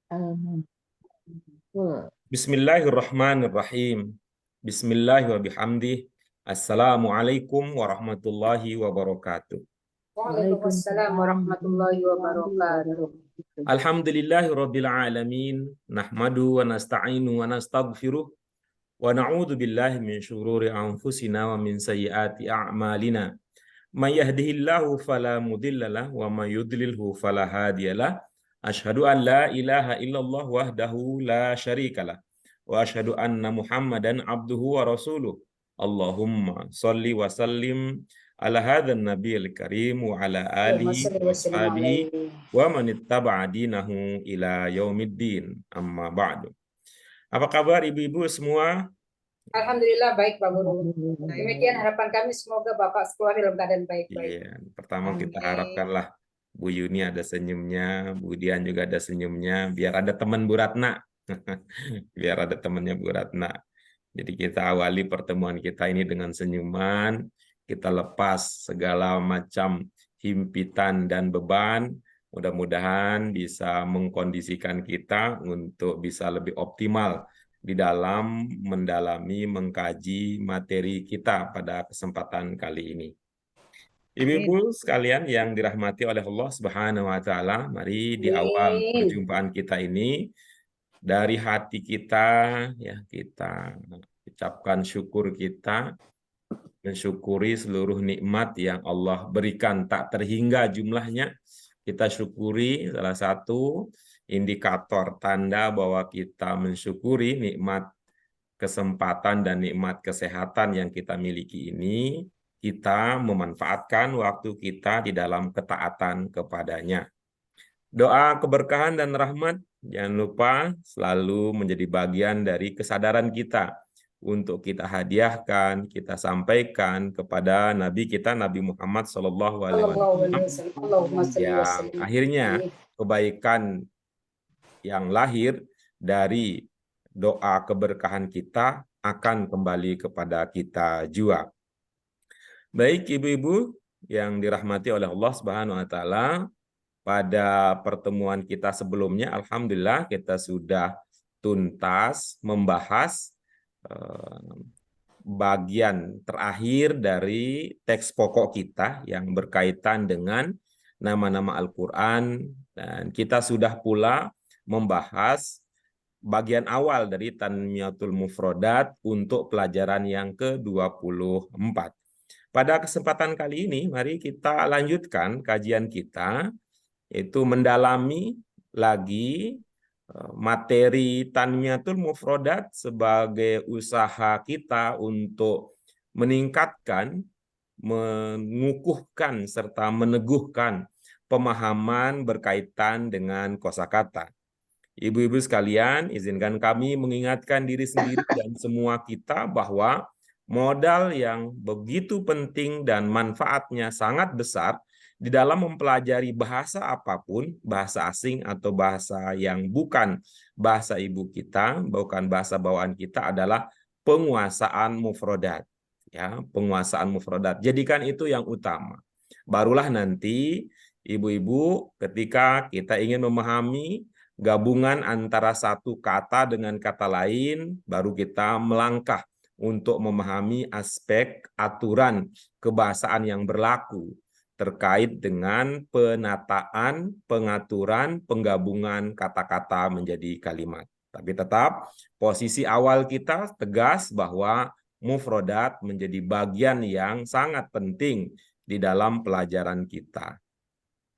Hmm. Bismillahirrahmanirrahim. Bismillahirrahmanirrahim. Assalamualaikum warahmatullahi wabarakatuh. Waalaikumsalam Waalaikumsalam warahmatullahi warahmatullahi wabarakatuh. wabarakatuh. Alhamdulillahirabbil alamin. Nahmadu wa nasta'inu wa nastaghfiruh wa na'udzu billahi min syururi anfusina wa min sayyiati a'malina. May yahdihillahu fala mudhillalah wa may yudlilhu fala hadiyalah. Asyhadu an la ilaha illallah wahdahu la syarikalah wa asyhadu anna Muhammadan abduhu wa rasuluh. Allahumma shalli wa sallim ala hadzal nabiyil karim wa ala Allahumma alihi shalli wa wa sallim ashabihi alaihi. wa man ittaba'a dinahu ila yaumiddin. Amma ba'du. Apa kabar ibu-ibu semua? Alhamdulillah baik Pak Guru. Demikian Alhamdulillah. harapan kami semoga Bapak sekolah dalam keadaan baik-baik. Iya, pertama kita Amin. harapkanlah Bu Yuni ada senyumnya, Bu Dian juga ada senyumnya, biar ada teman Bu Ratna. Biar ada temannya Bu Ratna. Jadi kita awali pertemuan kita ini dengan senyuman, kita lepas segala macam himpitan dan beban, mudah-mudahan bisa mengkondisikan kita untuk bisa lebih optimal di dalam mendalami, mengkaji materi kita pada kesempatan kali ini. Amin. Ibu-ibu sekalian yang dirahmati oleh Allah Subhanahu wa taala, mari di awal Amin. perjumpaan kita ini dari hati kita ya kita ucapkan syukur kita, mensyukuri seluruh nikmat yang Allah berikan tak terhingga jumlahnya. Kita syukuri salah satu indikator tanda bahwa kita mensyukuri nikmat kesempatan dan nikmat kesehatan yang kita miliki ini, kita memanfaatkan waktu kita di dalam ketaatan kepadanya. Doa keberkahan dan rahmat jangan lupa selalu menjadi bagian dari kesadaran kita untuk kita hadiahkan, kita sampaikan kepada Nabi kita Nabi Muhammad SAW Allahumma shalli wa yang sallim akhirnya alaihi. kebaikan yang lahir dari doa keberkahan kita akan kembali kepada kita jua. Baik ibu-ibu yang dirahmati oleh Allah Subhanahu wa taala, pada pertemuan kita sebelumnya alhamdulillah kita sudah tuntas membahas bagian terakhir dari teks pokok kita yang berkaitan dengan nama-nama Al-Qur'an, dan kita sudah pula membahas bagian awal dari Tanmiyatul Mufrodat untuk pelajaran yang ke-24. Pada kesempatan kali ini, mari kita lanjutkan kajian kita, yaitu mendalami lagi materi Tanmiyatul Mufrodat sebagai usaha kita untuk meningkatkan, mengukuhkan, serta meneguhkan pemahaman berkaitan dengan kosakata. Ibu-ibu sekalian, izinkan kami mengingatkan diri sendiri dan semua kita bahwa modal yang begitu penting dan manfaatnya sangat besar di dalam mempelajari bahasa apapun, bahasa asing atau bahasa yang bukan bahasa ibu kita, bukan bahasa bawaan kita, adalah penguasaan mufrodat. Ya, penguasaan mufrodat. Jadikan itu yang utama. Barulah nanti ibu-ibu ketika kita ingin memahami gabungan antara satu kata dengan kata lain, baru kita melangkah untuk memahami aspek aturan kebahasaan yang berlaku terkait dengan penataan, pengaturan, penggabungan kata-kata menjadi kalimat. Tapi tetap posisi awal kita tegas bahwa mufrodat menjadi bagian yang sangat penting di dalam pelajaran kita.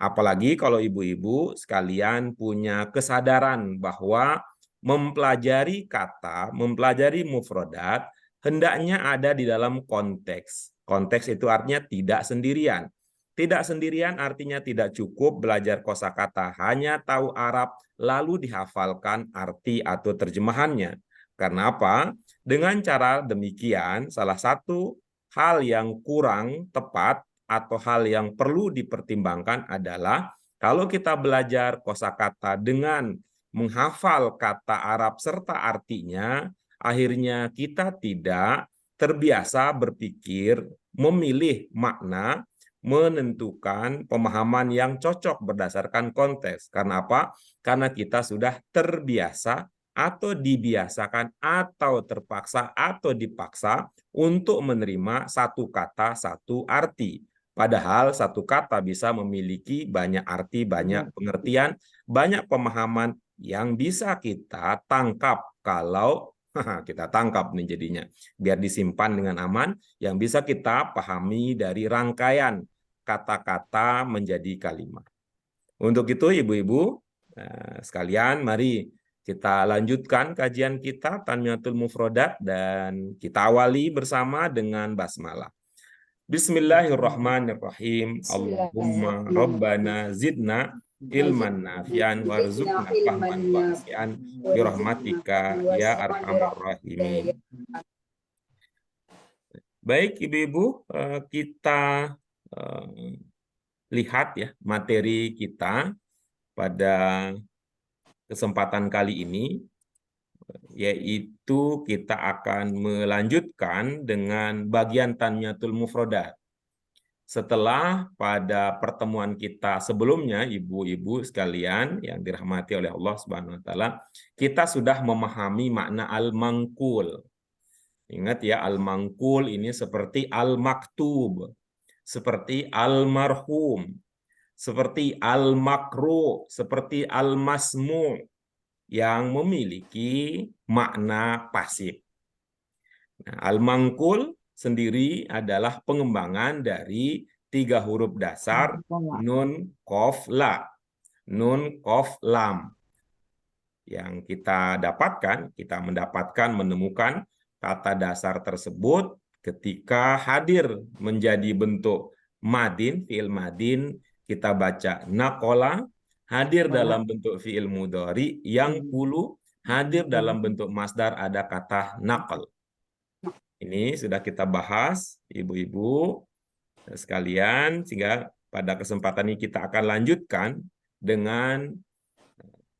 Apalagi kalau ibu-ibu sekalian punya kesadaran bahwa mempelajari kata, mempelajari mufrodat, hendaknya ada di dalam konteks. Konteks itu artinya tidak sendirian. Tidak sendirian artinya tidak cukup belajar kosakata, hanya tahu Arab lalu dihafalkan arti atau terjemahannya. Karena apa? Dengan cara demikian, salah satu hal yang kurang tepat atau hal yang perlu dipertimbangkan adalah kalau kita belajar kosakata dengan menghafal kata Arab serta artinya, akhirnya kita tidak terbiasa berpikir, memilih makna, menentukan pemahaman yang cocok berdasarkan konteks. Karena apa? Karena kita sudah terbiasa atau dibiasakan atau terpaksa atau dipaksa untuk menerima satu kata satu arti. Padahal satu kata bisa memiliki banyak arti, banyak pengertian, banyak pemahaman yang bisa kita tangkap kalau kita tangkap nih jadinya. Biar disimpan dengan aman, yang bisa kita pahami dari rangkaian kata-kata menjadi kalimat. Untuk itu ibu-ibu sekalian, mari kita lanjutkan kajian kita Tanmiyatul Mufrodat dan kita awali bersama dengan basmalah. Bismillahirrahmanirrahim. Allahumma rabbana zidna ilman nafi'an warzuqna fahman wasi'an birahmatika ya arhamar rahimin. Baik ibu-ibu, kita lihat ya materi kita pada kesempatan kali ini, yaitu kita akan melanjutkan dengan bagian Tanmiyatul Mufrodat. Setelah pada pertemuan kita sebelumnya, ibu-ibu sekalian yang dirahmati oleh Allah Subhanahu wa taala, kita sudah memahami makna al-mangkul. Ingat ya, al-mangkul ini seperti al-maktub, seperti al-marhum, seperti al-makru, seperti al-masmu, yang memiliki makna pasif. Nah, al-mangkul sendiri adalah pengembangan dari 3 huruf dasar nun, kof, la. Nun, kof, lam. Yang kita dapatkan, kita menemukan kata dasar tersebut ketika hadir menjadi bentuk madin, fi'il madin, kita baca nakola, hadir dalam bentuk fi'il mudhari, yang kulu, hadir dalam bentuk masdar ada kata nakal. Ini sudah kita bahas, ibu-ibu sekalian, sehingga pada kesempatan ini kita akan lanjutkan dengan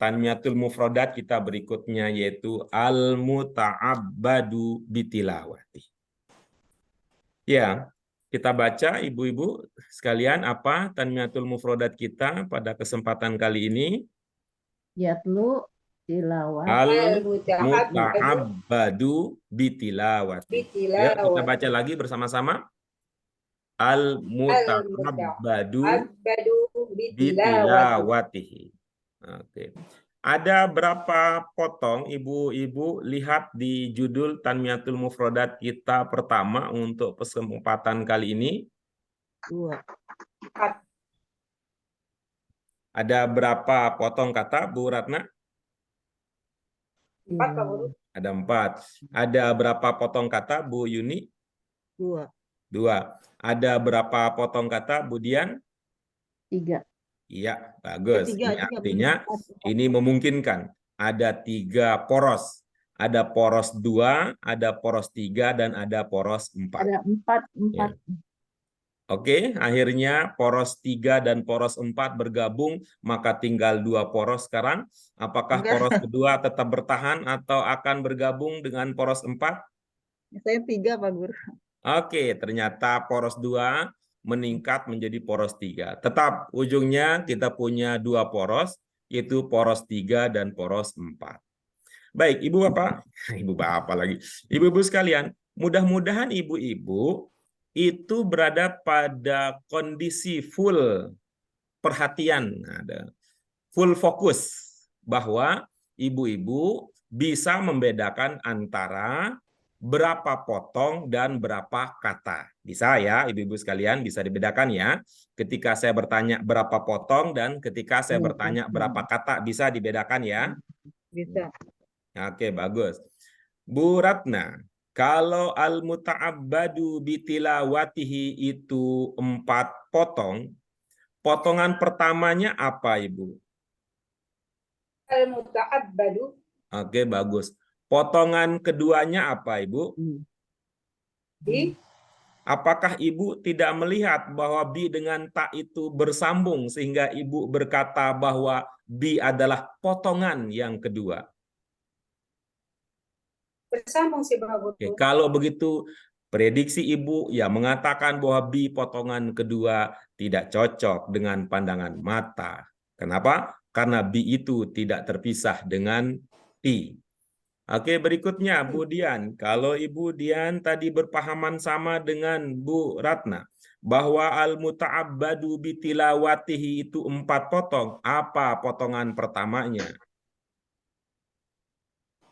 Tanmiyatul Mufrodat kita berikutnya, yaitu al-muta'abbadu bitilawati. Ya, kita baca ibu-ibu sekalian apa Tanmiyatul Mufrodat kita pada kesempatan kali ini. Yatlu tilawat Al-muta'abbadu bitilawati. Ya, kita baca lagi bersama-sama. Al-muta'abbadu bitilawatihi. Oke. Ada berapa potong ibu-ibu lihat di judul Tanmiyatul Mufrodat kita pertama untuk kesempatan kali ini? 2. Ada berapa potong kata, Bu Ratna? 4, Pak Guru. Ada 4. Ada berapa potong kata, Bu Yuni? 2. 2. Ada berapa potong kata, Bu Dian? 3. Iya, bagus. Ini 3, artinya ini memungkinkan. Ada 3 poros. Ada poros 2, ada poros 3, dan ada poros 4. Ada 4. Ya. Oke, akhirnya poros 3 dan poros 4 bergabung, maka tinggal 2 poros sekarang. Apakah poros kedua tetap bertahan atau akan bergabung dengan poros 4? Saya 3, Pak Guru. Oke, ternyata poros 2 meningkat menjadi poros 3. Tetap ujungnya kita punya 2 poros, yaitu poros 3 dan poros 4. Baik, Ibu Bapak, Ibu Bapak lagi. Ibu-ibu sekalian, mudah-mudahan ibu-ibu itu berada pada kondisi full perhatian, ada full fokus bahwa ibu-ibu bisa membedakan antara berapa potong dan berapa kata. Bisa ya, ibu-ibu sekalian, bisa dibedakan ya. Ketika saya bertanya berapa potong dan ketika saya bertanya berapa kata, bisa dibedakan ya? Bisa. Oke, bagus. Bu Ratna, kalau al-muta'abbadu bitilawatihi itu 4 potong, potongan pertamanya apa, Ibu? Al-muta'abbadu. Oke, bagus. Potongan keduanya apa, Ibu? Bi. Apakah Ibu tidak melihat bahwa bi dengan ta itu bersambung sehingga Ibu berkata bahwa bi adalah potongan yang kedua? Bersambung sih, Pak Guru. Oke, kalau begitu Prediksi Ibu ya mengatakan bahwa bi potongan kedua tidak cocok dengan pandangan mata. Kenapa? Karena bi itu tidak terpisah dengan ti. Oke, berikutnya Bu Dian. Kalau Ibu Dian tadi berpahaman sama dengan Bu Ratna, bahwa al-muta'abbadu bitilawatihi itu 4 potong. Apa potongan pertamanya?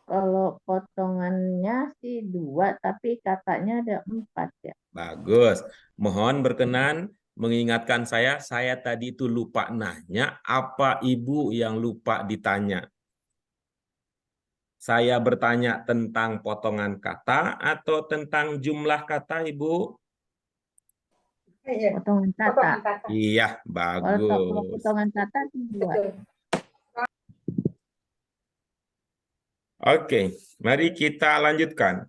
Kalau potongannya sih 2, tapi katanya ada 4 ya. Bagus. Mohon berkenan mengingatkan saya tadi itu lupa nanya, apa Ibu yang lupa ditanya? Saya bertanya tentang potongan kata atau tentang jumlah kata, Ibu? Iya. Potongan kata. Potongan kata. Iya, Kalau bagus. potongan kata 2. Betul. Oke, mari kita lanjutkan.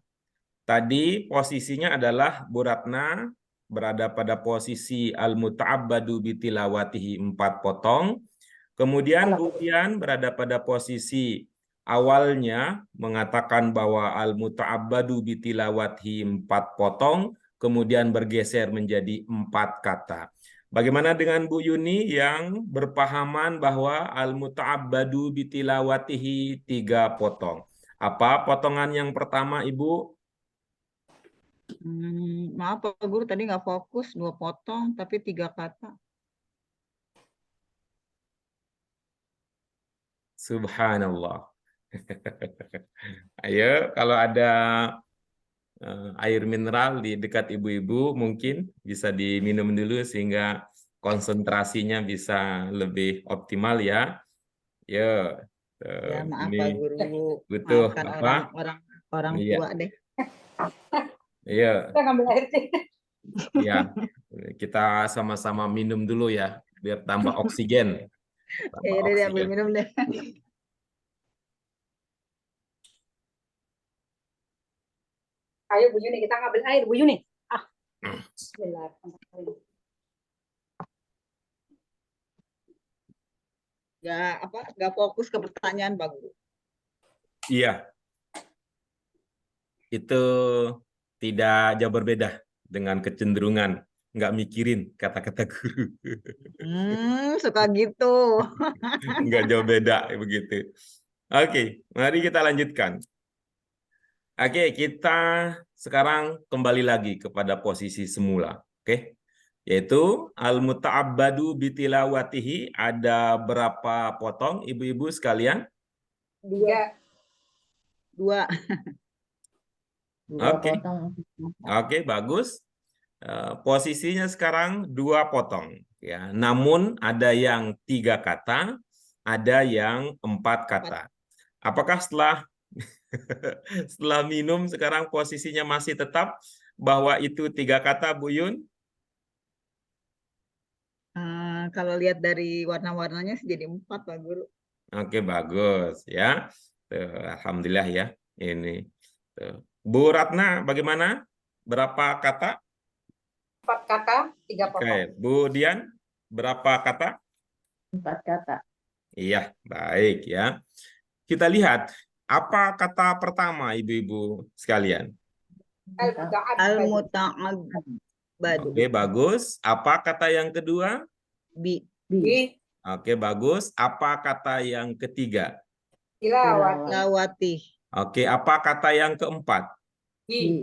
Tadi posisinya adalah Bu Ratna berada pada posisi al-muta'abbadu bitilawatihi 4 potong. Kemudian Bu Dian berada pada posisi awalnya mengatakan bahwa al-muta'abbadu bitilawatihi 4 potong, kemudian bergeser menjadi 4 kata. Bagaimana dengan Bu Yuni yang berpahaman bahwa al-muta'abbadu bitilawatihi 3 potong? Apa potongan yang pertama, Ibu? Maaf Pak Guru, tadi nggak fokus, 2 potong tapi 3 kata. Subhanallah. Ayo, kalau ada air mineral di dekat ibu-ibu mungkin bisa diminum dulu sehingga konsentrasinya bisa lebih optimal ya. Ya, Ya maaf ini Pak Guru, butuh maafkan apa? orang Iya, tua deh. iya, Kita ngambil air sih. iya. Kita sama-sama minum dulu ya, biar tambah oksigen. Tambah Ya udah deh, ambil oksigen. minum deh. Ayo Bu Yuni, kita ngambil air Bu Yuni. Bismillahirrahmanirrahim. Nggak fokus ke pertanyaan Pak Guru. Iya, itu tidak jauh berbeda dengan kecenderungan nggak mikirin kata-kata guru. Suka gitu. Nggak jauh beda begitu. Oke, mari kita lanjutkan. Oke, kita sekarang kembali lagi kepada posisi semula. Oke, yaitu al-muta'abbadu bitilawatihi ada berapa potong ibu-ibu sekalian? 2. 2. 2 Oke. potong. Oke, bagus. Posisinya sekarang 2 potong. Ya, namun ada yang 3 kata, ada yang 4 kata. Apakah setelah setelah minum sekarang posisinya masih tetap bahwa itu 3 kata, Bu Yun? Kalau lihat dari warna-warnanya sih jadi 4 Pak Guru. Oke, bagus ya. Tuh, alhamdulillah ya. Ini. Tuh. Bu Ratna, bagaimana? Berapa kata? 4 kata, 3 potong. Oke, Bu Dian, berapa kata? 4 kata. Iya, baik ya. Kita lihat apa kata pertama ibu-ibu sekalian. Al-muta'abbadu. Oke, bagus. Apa kata yang kedua? Bi. Bi. Oke, bagus. Apa kata yang ketiga? Tilawati. Lawati. Oke, apa kata yang keempat? Hi.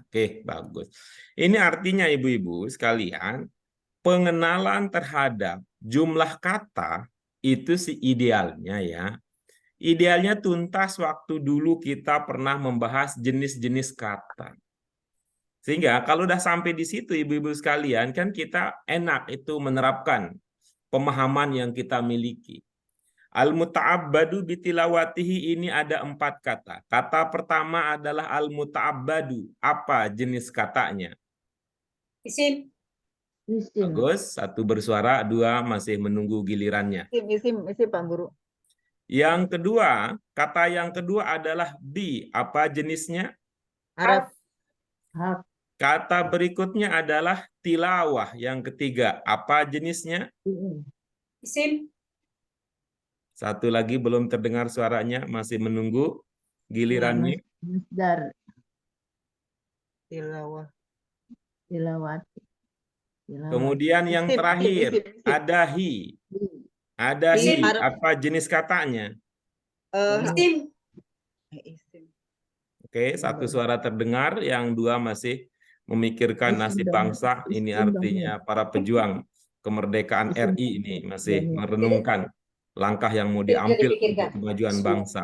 Oke, bagus. Ini artinya ibu-ibu sekalian, pengenalan terhadap jumlah kata itu sih idealnya ya. Idealnya tuntas waktu dulu kita pernah membahas jenis-jenis kata. Sehingga kalau udah sampai di situ ibu-ibu sekalian, kan kita enak itu menerapkan pemahaman yang kita miliki. Al-muta'abbadu bitilawatihi ini ada 4 kata. Kata pertama adalah al-muta'abbadu. Apa jenis katanya? Isim. Isim. Bagus, 1 bersuara, 2 masih menunggu gilirannya. Isim Pak Guru. Yang kedua, kata yang kedua adalah bi. Apa jenisnya? Harap. Hak. Kata berikutnya adalah tilawah. Yang ketiga, apa jenisnya? Isim. 1 lagi belum terdengar suaranya, masih menunggu gilirannya. Masdar. Tilawah. Tilawati. Tilawati. Kemudian yang Isim, terakhir isim. ada hi. Ada hi. Isim. Apa jenis katanya? Isim. Isim. Oke, satu suara terdengar, yang dua masih memikirkan Isim nasib dong. bangsa. Ini Isim dong, artinya para pejuang kemerdekaan Isim RI dong, ini ya. masih Ya. merenungkan langkah yang mau Tidak diambil dipikirkan. untuk kemajuan bangsa.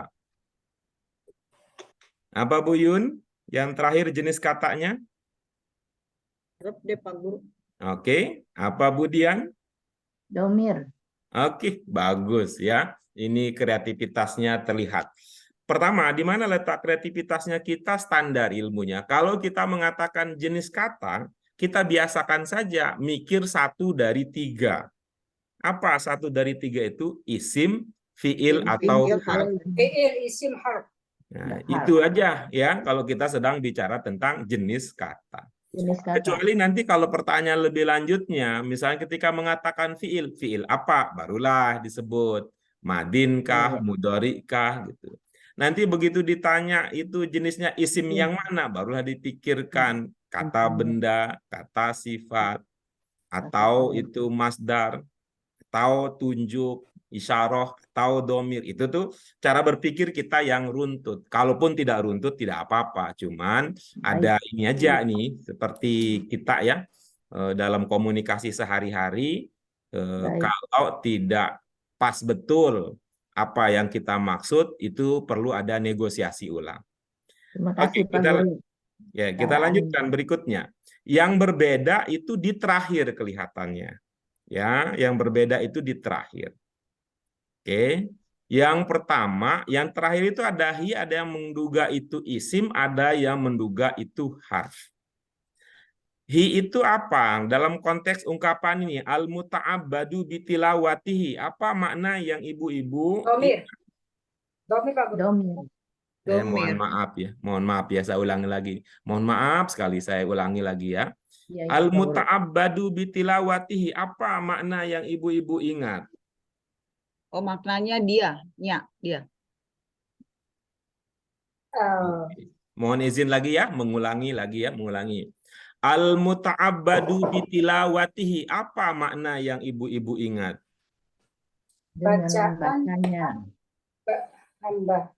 Apa Bu Yun? Yang terakhir jenis katanya? Harap deh Pak Guru. Oke, apa Bu Dian? Domir. Oke, bagus ya. Ini kreativitasnya terlihat. Pertama, di mana letak kreativitasnya kita? Standar ilmunya. Kalau kita mengatakan jenis kata, kita biasakan saja mikir 1 dari 3. Apa 1 dari 3 itu? Isim, fiil, atau Fiil, harf. Fi'il, isim, harf. Nah, Harf. itu aja ya kalau kita sedang bicara tentang jenis kata. Jenis kata. Kecuali nanti kalau pertanyaan lebih lanjutnya, misalnya ketika mengatakan fiil, fiil apa? Barulah disebut madinkah, Ya. mudhari'kah gitu. Nanti begitu ditanya itu jenisnya isim Ya. yang mana, barulah dipikirkan kata benda, kata sifat, atau itu masdar, atau tunjuk, isyarah, atau domir. Itu tuh cara berpikir kita yang runtut. Kalaupun tidak runtut tidak apa-apa. Cuman ada ini aja nih, seperti kita ya dalam komunikasi sehari-hari, Baik. kalau tidak pas betul apa yang kita maksud, itu perlu ada negosiasi ulang. Terima Oke, kasih Pak Guru. kita lanjutkan berikutnya. Yang berbeda itu di terakhir kelihatannya. Ya, yang berbeda itu di terakhir. Oke. Yang pertama, yang terakhir itu ada hi, ada yang menduga itu isim, ada yang menduga itu harf. Hi itu apa? Dalam konteks ungkapan ini, al-muta'abbadu bitilawatihi. Apa makna yang ibu-ibu? Domir. Domir, Pak Guru. Domir. Mohon maaf ya. Mohon maaf ya, saya ulangi lagi. Mohon maaf sekali, saya ulangi lagi ya. Ya, ya, Pak Guru. Al-muta'abbadu bitilawatihi. Apa makna yang ibu-ibu ingat? Oh, maknanya dia. Mohon izin lagi ya, mengulangi. Al-muta'abbadu bitilawatihi. Apa makna yang ibu-ibu ingat? Dengan Bacaan membacanya. hamba.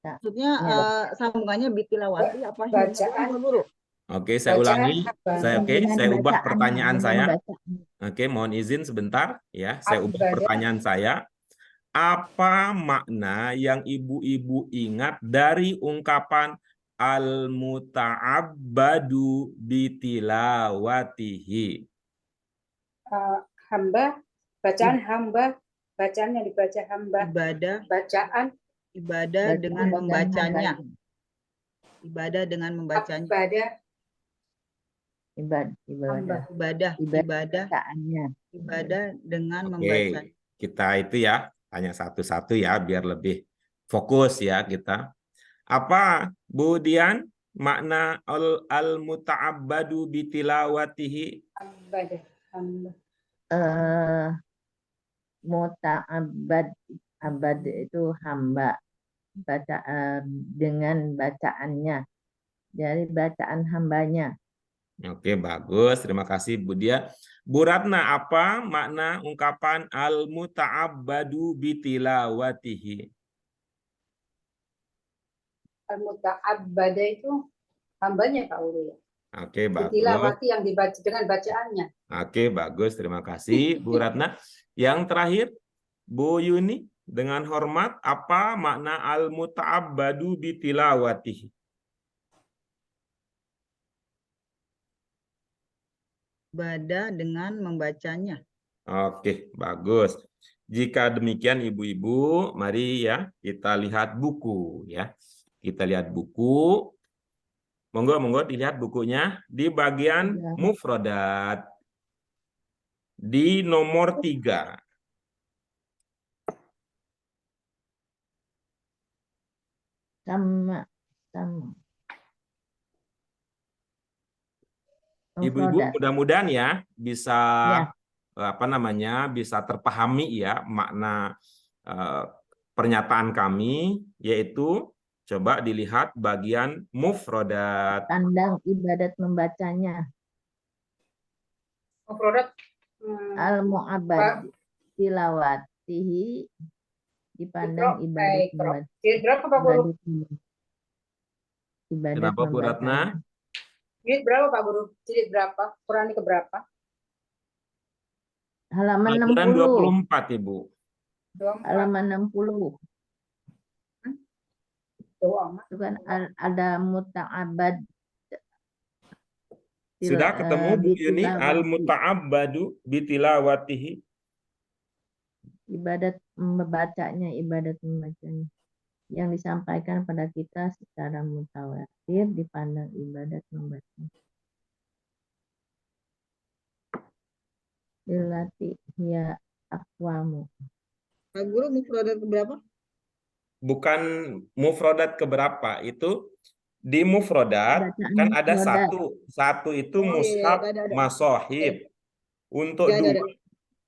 Maksudnya Ya. sambungannya bitilawati apa Bacaan. Pak Guru? Oke, saya ulangi. Saya Dengan ubah bacaan, pertanyaan dengan saya. bacaan. Oke, mohon izin sebentar ya. Saya ubah Abada. pertanyaan saya. Apa makna yang ibu-ibu ingat dari ungkapan al-muta'abbadu bitilawatihi? Hamba, bacaan hamba, bacaan yang dibaca hamba, Ibadah Bacaan dengan membacanya. hambanya. Ibadah dengan membacanya. Bacaannya. Ibadah dengan Oke, membacanya. kita itu ya tanya satu-satu ya biar lebih fokus ya kita. Apa Bu Dian makna al-muta'abbadu bitilawatihi? Muta'abbad, abad itu hamba, dengan bacaannya, dari bacaan hambanya. Oke, bagus. Terima kasih Bu Dia. Bu Ratna, apa makna ungkapan al-muta'abbadu bitilawatihi? Al-muta'abbada itu hambanya Pak Uru ya. Oke, bagus. Tilawati yang dibaca dengan bacaannya. Oke, bagus. Terima kasih Bu Ratna. Yang terakhir, Bu Yuni, dengan hormat, apa makna al-muta'abbadu bitilawatihi? Ibadah dengan membacanya. Oke, bagus. Jika demikian ibu-ibu, mari ya kita lihat buku ya. Kita lihat buku. Monggo dilihat bukunya di bagian mufradat. Di nomor 3. Sama. Ibu-ibu mudah-mudahan ya bisa bisa terpahami ya makna pernyataan kami, yaitu Coba dilihat bagian mufrodat. Pandang ibadat membacanya. Mufrodat. Al-mu'abbad tilawatihi dipandang ibadat membaca. Jilid berapa Pak Guru? Ibadat Kenapa Bu Ratna? Jilid berapa Pak Guru? Jilid berapa? Quran ke berapa? Halaman Pelajaran 60. 24 Ibu. 24. Halaman 60. Itu kan ada muta'abbad. Sudah ketemu Bu Yuni? Al-muta'abbadu bitilawatihi. Ibadat membacanya, ibadat membacanya. Yang disampaikan pada kita secara mutawatir dipandang ibadat membacanya. Dilati ya aqwamu. Pak Guru mufrodat keberapa? Bukan mufrodat keberapa, itu di mufrodat Bacaan kan ada mufrodat. satu itu Oh, iya, mushaf ada. masohib. Untuk Ya, ada. dua,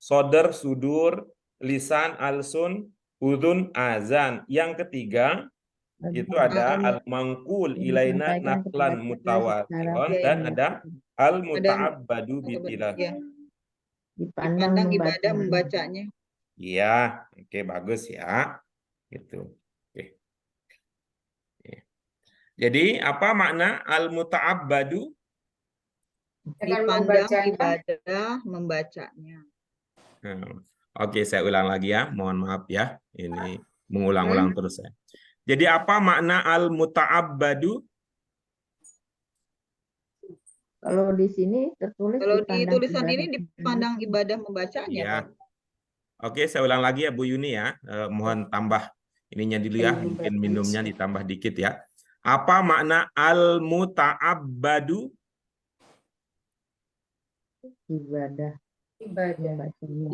sodar, sudur, lisan, alsun, udhun, azan. Yang ketiga itu ada al-mangkul ilaina Disampaikan naklan kepada kita mutawatiron secara dan iya. ada al-muta'abbadu bitilah. Ya. Dipandang Dipandang ibadah membacanya. membacanya. Iya, oke, bagus ya. Gitu. Oke. Jadi apa makna al-muta'abbadu? Dipandang ibadah membacanya. Oke, saya ulang lagi ya. Mohon maaf ya. Ini mengulang-ulang terus ya. Jadi apa makna al-muta'abbadu? Kalau di sini tertulis Kalau di dipandang tulisan ibadah. ini dipandang ibadah membacanya, Ya. Pak. Oke, saya ulang lagi ya Bu Yuni ya. Mohon tambah ininya dulu ya. Mungkin minumnya ditambah dikit ya. Apa makna al-muta'abbadu? Ibadah. Membacanya.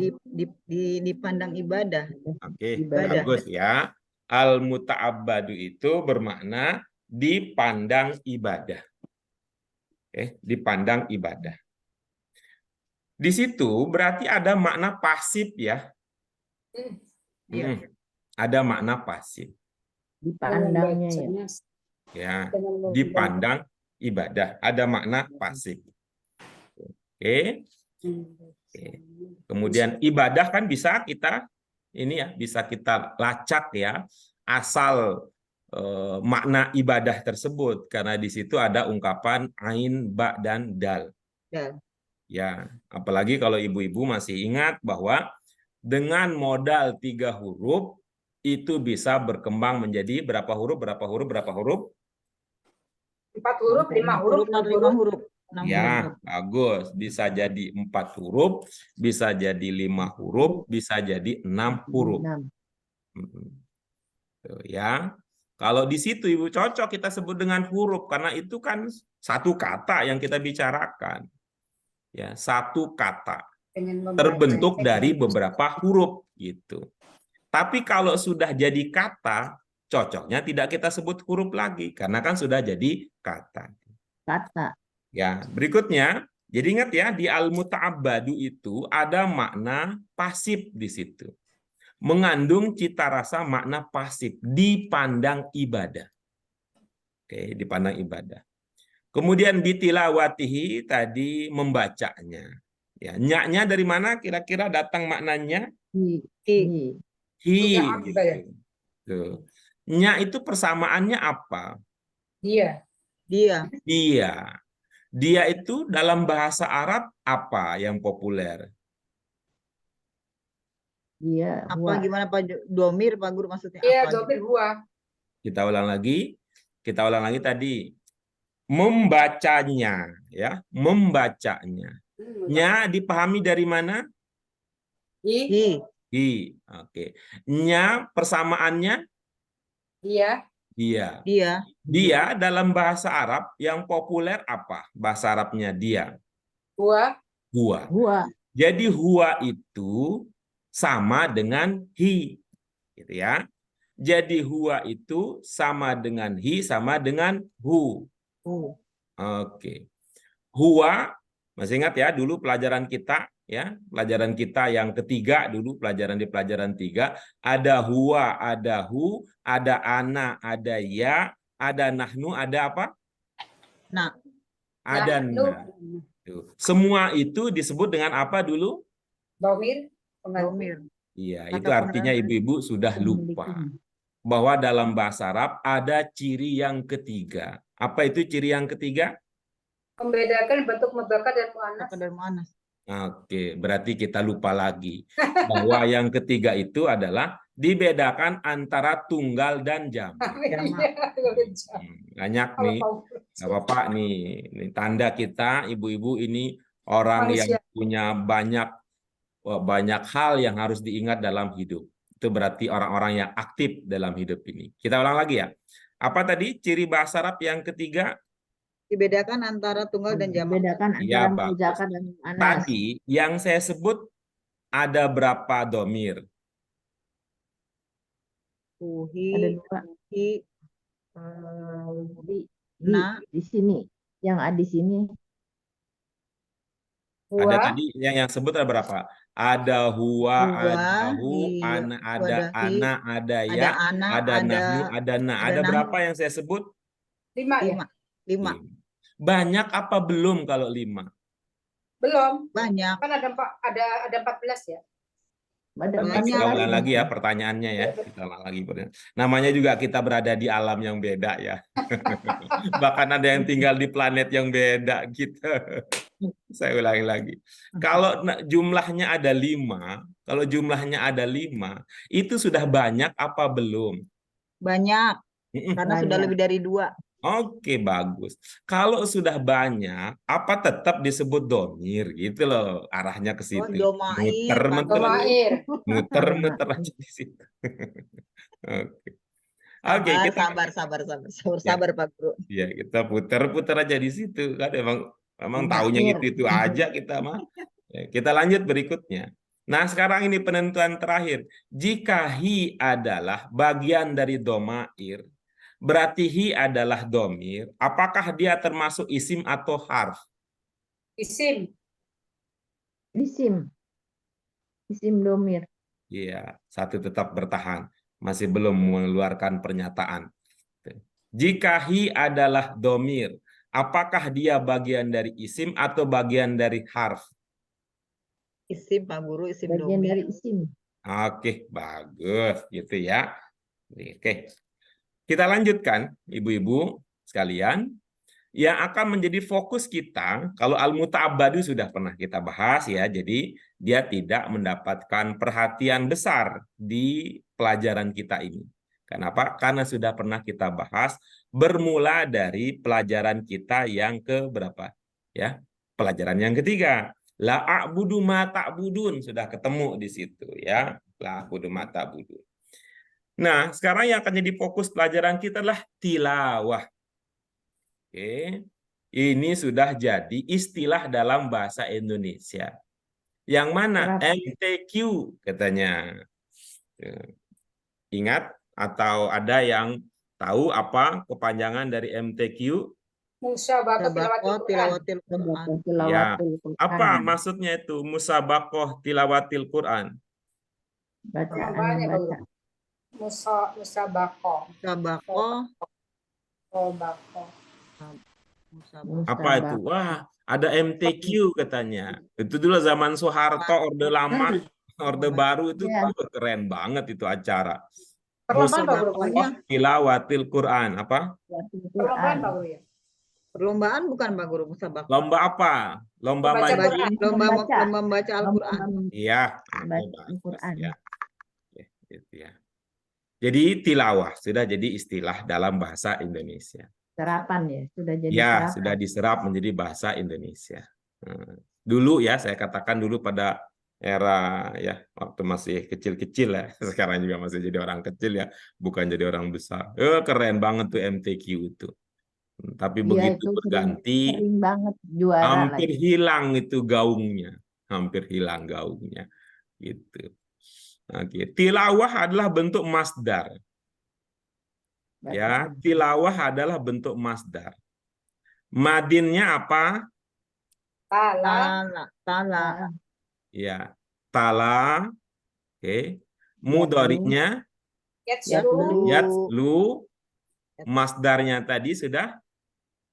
Dipandang ibadah. Oke, Ibadah. bagus ya. Al-muta'abbadu itu bermakna dipandang ibadah. Oke, dipandang ibadah. Di situ berarti ada makna pasif ya. Ada makna pasif. Dipandangnya ya. Ya, dipandang ibadah. Ada makna pasif. Oke. Oke. Kemudian ibadah kan bisa kita ini ya, bisa kita lacak ya asal makna ibadah tersebut karena di situ ada ungkapan ain, ba dan dal. Ya, apalagi kalau ibu-ibu masih ingat bahwa dengan modal 3 huruf itu bisa berkembang menjadi berapa huruf, berapa huruf, berapa huruf? 4 huruf, 5 huruf, 5 huruf. Ya, bagus. Bisa jadi 4 huruf, bisa jadi 5 huruf, bisa jadi 6 huruf. Tuh, ya. Kalau di situ Ibu cocok kita sebut dengan huruf karena itu kan satu kata yang kita bicarakan. Ya, satu kata terbentuk dari beberapa huruf gitu. Tapi kalau sudah jadi kata, cocoknya tidak kita sebut huruf lagi karena kan sudah jadi kata. Kata. Ya, berikutnya, jadi ingat ya di al-muta'abbadu itu ada makna pasif di situ. Mengandung cita rasa makna pasif, dipandang ibadah. Oke, dipandang ibadah. Kemudian bitilawatihi tadi membacanya. Ya, nya-nya dari mana kira-kira datang maknanya? Hi. Gitu. Tuh. Nya itu persamaannya apa? Dia. Dia itu dalam bahasa Arab apa yang populer? Dia. Apa gimana Pak Domir, Pak Guru maksudnya Iya, apa? domir huwa. Kita ulang lagi. Kita ulang lagi tadi. Membacanya, ya, membacanya. Nya dipahami dari mana? Hi. Oke. Nya persamaannya? Dia. Dia dalam bahasa Arab yang populer apa? Bahasa Arabnya dia. Huwa. Jadi huwa itu sama dengan hi. Gitu ya. Jadi huwa itu sama dengan hi sama dengan hu. Oke. Huwa, masih ingat ya dulu pelajaran kita ya, pelajaran kita yang ketiga dulu, pelajaran di pelajaran 3, ada huwa, ada hu, ada ana, ada ya, ada nahnu, ada apa? Nah, Ada na. Tuh. Semua itu disebut dengan apa dulu? Domir, pengganti. domir. Iya, Kata itu artinya pengganti. ibu-ibu sudah lupa bahwa dalam bahasa Arab ada ciri yang ketiga. Apa itu ciri yang ketiga? Membedakan bentuk mudzakkar dan muannas. Kata dari mana? Oke, berarti kita lupa lagi bahwa yang ketiga itu adalah dibedakan antara tunggal dan jamak. Iya, Banyak kalau nih, tahu. nggak apa-apa nih. Ini tanda kita, ibu-ibu ini orang yang Manusia. punya banyak hal yang harus diingat dalam hidup. Itu berarti orang-orang yang aktif dalam hidup ini. Kita ulang lagi ya. Apa tadi ciri bahasa Arab yang ketiga? Dibedakan antara tunggal dan jamak. Dibedakan Ya, antara bagus. mudzakkar dan muannas. Tadi yang saya sebut ada berapa domir? Ada Tuhi, dua. hi, Jadi na, di sini, yang ada di sini Ada Huwa, tadi yang sebut ada berapa? Ada huwa, huwa, ada hu, hi, ada ada hi, ana, ada ada ya, ana, ada nahnu, ada na. ada Ada nahnu. berapa yang saya sebut? 5 ya? 5. 5. Banyak apa belum kalau 5? Belum. Banyak. Kan ada 14 ya? ada Banyak. Kita ulang 14. lagi ya pertanyaannya ya. Kita ulang lagi. Namanya juga kita berada di alam yang beda ya. Bahkan ada yang tinggal di planet yang beda gitu. Saya ulangi lagi. Kalau jumlahnya ada 5, kalau jumlahnya ada 5, itu sudah banyak apa belum? Banyak. Karena sudah Banyak. lebih dari 2. Oke, bagus. Kalau sudah banyak, apa tetap disebut domir gitu loh, arahnya ke situ. domair, Domair. Muter aja di situ. Oke, kita Sabar Pak Guru. ya kita putar aja di situ kan emang Domair. taunya itu aja kita mah. Ya, kita lanjut berikutnya. Nah, sekarang ini penentuan terakhir. Jika hi adalah bagian dari domair, berarti hi adalah domir. Apakah dia termasuk isim atau harf? Isim. Isim domir. Iya, satu tetap bertahan. Masih belum mengeluarkan pernyataan. Jika hi adalah domir, apakah dia bagian dari isim atau bagian dari harf? Isim Pak Guru, isim Bagian domir. dari isim. Oke, bagus gitu ya. Oke. Kita lanjutkan, ibu-ibu sekalian. Yang akan menjadi fokus kita, kalau al-muta'abbadu sudah pernah kita bahas ya, jadi dia tidak mendapatkan perhatian besar di pelajaran kita ini. Kenapa? Karena sudah pernah kita bahas bermula dari pelajaran kita yang ke berapa? Ya, pelajaran yang ketiga. La a'budu ma ta'budun, sudah ketemu di situ ya. La a'budu ma ta'budun. Nah, sekarang yang akan jadi fokus pelajaran kita adalah tilawah. Oke. Ini sudah jadi istilah dalam bahasa Indonesia. Yang mana? Berapa? MTQ katanya. Ingat atau ada yang tahu apa kepanjangan dari MTQ? Musabakoh tilawatil Quran. Ya. Tilawatil Quran. Apa maksudnya itu? Musabakoh tilawatil Quran. Bacaan Banyak, membaca. Musabakoh. Apa itu? Wah, ada MTQ katanya. Itu dulu zaman Soeharto, Orde Lama, Orde Baru itu keren banget itu acara. Musabakoh tilawatil Quran. Apa? Perlombaan Pak Guru ya? Perlombaan bukan Pak Guru, musabakoh. Lomba apa? Lomba membaca Al-Quran. Iya, Al-Quran. ya. Gitu ya. Jadi tilawah sudah jadi istilah dalam bahasa Indonesia. Serapan ya, sudah jadi Ya, serapan. sudah diserap menjadi bahasa Indonesia. Dulu ya, saya katakan dulu pada era ya waktu masih kecil-kecil ya. Sekarang juga masih jadi orang kecil ya, bukan jadi orang besar. Keren banget tuh MTQ itu. Tapi begitu berganti, sering banget juara hampir lagi. hilang itu gaungnya, hampir hilang gaungnya, gitu. Oke, tilawah adalah bentuk masdar. Ya, tilawah adalah bentuk masdar. Madinnya apa? Tala. Ya. Tala. Oke. Mudhari'nya Yatslu. yatslu. Masdarnya tadi sudah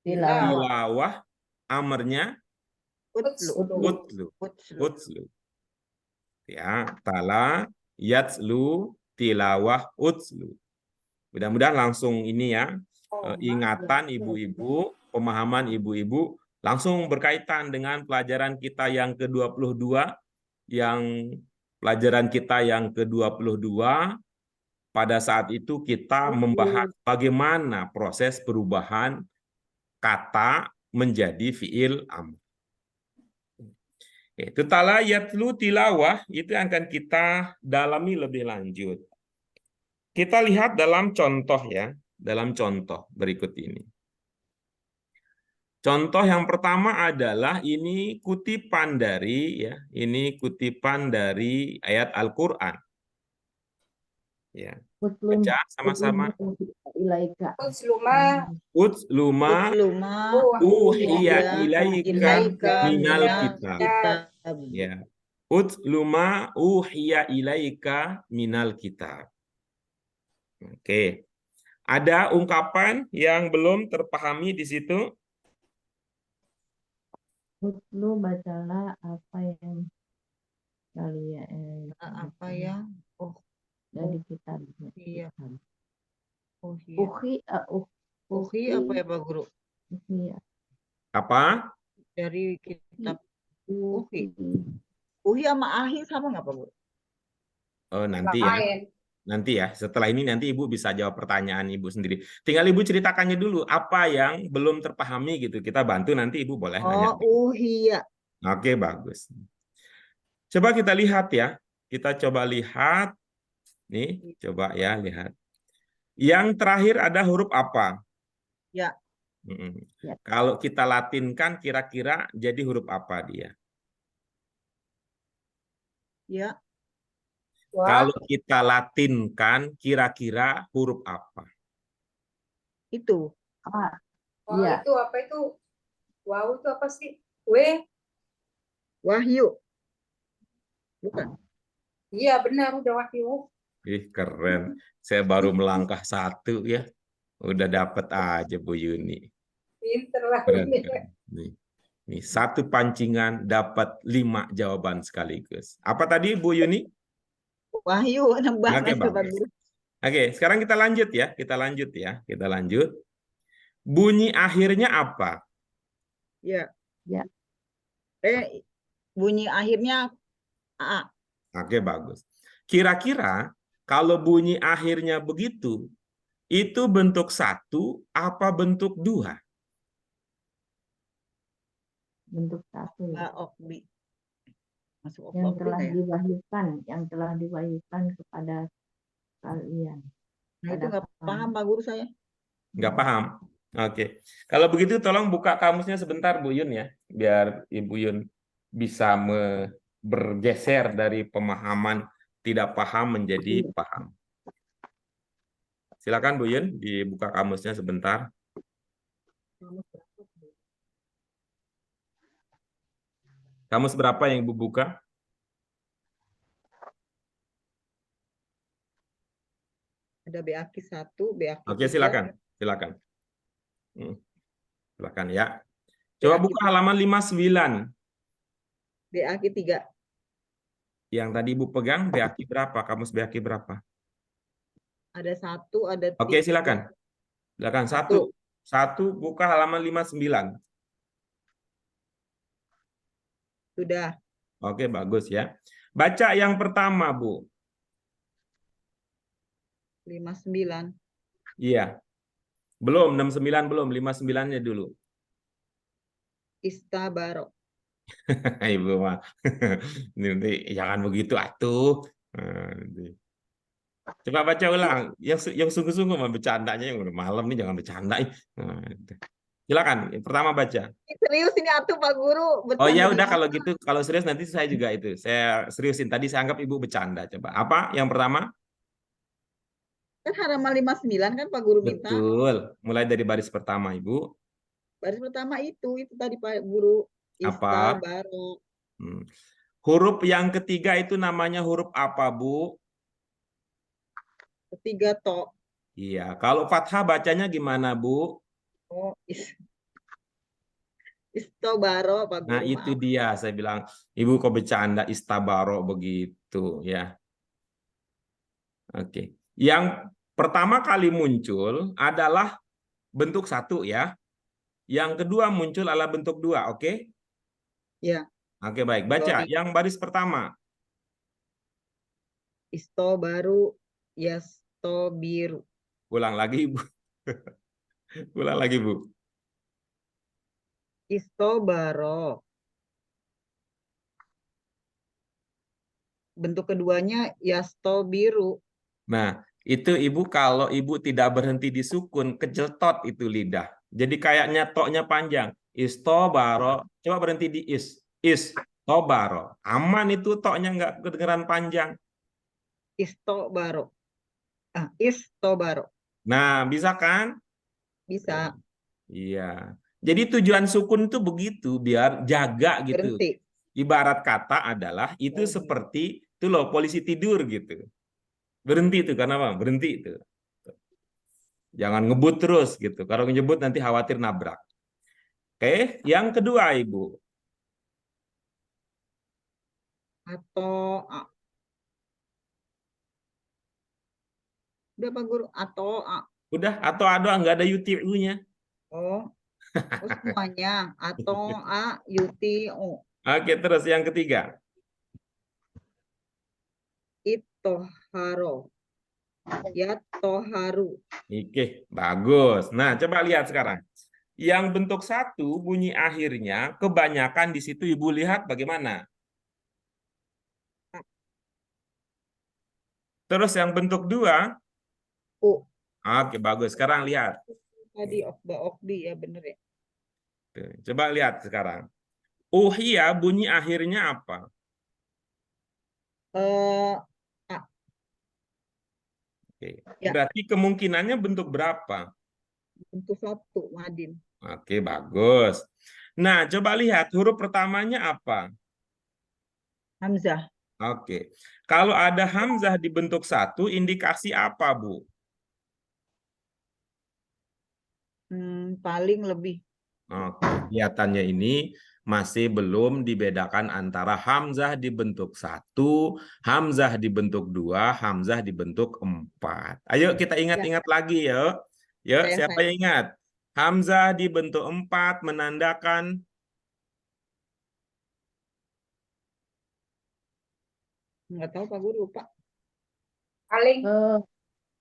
Tilawah. tilawah. Amarnya Utlu. utlu. Utslu. Utlu. Ya, tala, yatslu, tilawah, utslu. Mudah-mudahan langsung ini ya, ingatan ibu-ibu, pemahaman ibu-ibu langsung berkaitan dengan pelajaran kita yang ke-22, pelajaran kita yang ke-22. Pada saat itu kita membahas bagaimana proses perubahan kata menjadi fiil amr. Itu tala yatlu tilawah itu akan kita dalami lebih lanjut. Kita lihat dalam contoh ya, dalam contoh berikut ini. Contoh yang pertama adalah ini kutipan dari ya, ini kutipan dari ayat Al-Qur'an. Ya. Baca sama-sama. Ilaika. Utsluma. Utsluma Utluma uhiya ilaika ilaika minal minal kitab. kitab. Ya. Utluma uhiya ilaika minal kitab. Oke. Ada ungkapan yang belum terpahami di situ? Utlu bacalah apa yang kalian Apa ya? Oh, dari kitab. iya. Oh iya. Uhi, Uhi apa ya Pak Guru? uhi, Apa? Dari kitab uhi. Uhi sama ahi sama nggak Pak Guru? Oh, nanti ya. Lain. Nanti ya. Setelah ini nanti Ibu bisa jawab pertanyaan Ibu sendiri. Tinggal Ibu ceritakannya dulu apa yang belum terpahami gitu. Kita bantu nanti Ibu boleh nanya. Oh, uhiya. Oke, bagus. Coba kita lihat ya. Kita coba lihat. Nih, coba ya lihat. Yang terakhir ada huruf apa? Ya. Ya. Kalau kita latinkan kira-kira jadi huruf apa dia? Ya. Wah. Kalau kita latinkan kira-kira huruf apa? Itu. Ah, Wow, iya. itu apa itu? Wow, itu apa sih? W. Wahyu. Bukan. Iya, benar udah wahyu. Ih, keren. Saya baru melangkah satu ya. Udah dapat aja Bu Yuni. Pinter lah. Keren, keren. Nih, satu pancingan dapat 5 jawaban sekaligus. Apa tadi Bu Yuni? Wahyu nembak Oke, itu Pak bagus. Guru. Oke, sekarang kita lanjut ya. Kita lanjut ya. Kita lanjut. Bunyi akhirnya apa? Ya. Ya. Bunyi akhirnya A. Oke, bagus. Kira-kira kalau bunyi akhirnya begitu, itu bentuk 1 apa bentuk 2? Bentuk 1 ya. Okbi. Masuk Yang okbi telah ya? diwahyukan, yang telah diwahyukan kepada kalian. Nah, itu nggak paham Pak Guru saya. Nggak paham? Oke. Kalau begitu tolong buka kamusnya sebentar Bu Yun ya, biar Ibu Yun bisa bergeser dari pemahaman tidak paham menjadi paham. Silakan Bu Yun, dibuka kamusnya sebentar. Kamus berapa yang Ibu buka? Ada BAKI 1, BAKI 3. Oke, silakan. Silakan. Silakan ya. Coba BAKI buka halaman 59. BAKI 3. Yang tadi Ibu pegang BAKI berapa? Kamus BAKI berapa? Ada 1, ada 3. Oke, silakan. Silakan. Satu buka halaman 59. Sudah. Oke, bagus ya. Baca yang pertama, Bu. 59. Iya. Belum, 69 belum. 59-nya dulu. Istabaro. Ibu mah. Nanti jangan begitu atuh. Coba baca ulang. Yang sungguh-sungguh mah bercandanya yang udah malam nih jangan bercanda. Silakan. Yang pertama baca. Serius ini atuh Pak Guru. Oh ya Bercanda udah apa? kalau gitu, kalau serius nanti saya juga itu. Saya seriusin. Tadi saya anggap Ibu bercanda. Coba. Apa yang pertama? Kan halaman 59 kan Pak Guru minta. Betul. Mulai dari baris pertama, Ibu. Baris pertama itu tadi Pak Guru. Apa? Istabaro. Huruf yang ketiga itu namanya huruf apa, Bu? Ketiga to. Iya, kalau fathah bacanya gimana, Bu? Oh, istobaro Pak Nah, Guru, itu maaf. dia saya bilang, Ibu kok bercanda istabaro begitu ya. Oke. Yang pertama kali muncul adalah bentuk 1 ya. Yang kedua muncul adalah bentuk 2, oke? Ya, Oke, baik. Baca sorry. yang baris pertama. Istobaru, yastobiru. Ulang lagi, Bu. Ulang lagi, Bu. Istobaro. Bentuk keduanya yastobiru. Nah, itu Ibu kalau Ibu tidak berhenti di sukun, kecetot itu lidah. Jadi kayaknya toknya panjang. Istobaro. Coba berhenti di is. Istobaro. Aman itu toknya nggak kedengeran panjang. Istobaro. Istobaro. Nah, bisa kan? Bisa Iya. Jadi tujuan sukun itu begitu, biar jaga gitu. berhenti. Ibarat kata adalah itu seperti itu loh polisi tidur gitu. Berhenti itu karena apa? Berhenti itu. Jangan ngebut terus gitu. Kalau ngebut nanti khawatir nabrak. Oke, yang kedua Ibu. Atau udah Pak Guru, atau Udah atau ada nggak ada UTU-nya. oh, semuanya atau UTO. Oke, terus yang ketiga. Itoharo. Yatoharu. Oke, bagus. Nah, coba lihat sekarang. Yang bentuk 1 bunyi akhirnya kebanyakan di situ Ibu lihat bagaimana? Terus yang bentuk 2, oke bagus. Sekarang lihat. Tadi okdi ya bener ya. Tuh, coba lihat sekarang. Uhia bunyi akhirnya apa? Oke. Ya. Berarti kemungkinannya bentuk berapa? Bentuk 1, Madin. Oke, bagus. Nah, coba lihat huruf pertamanya apa? Hamzah. Oke. Kalau ada hamzah di bentuk 1, indikasi apa, Bu? Paling lebih. Oke, kelihatannya ini masih belum dibedakan antara hamzah di bentuk 1, hamzah di bentuk 2, hamzah di bentuk 4. Ayo kita ingat-ingat lagi yuk. Yuk, siapa yang ingat? Hamzah di bentuk 4 menandakan Nggak tahu Pak Guru, Pak. Paling.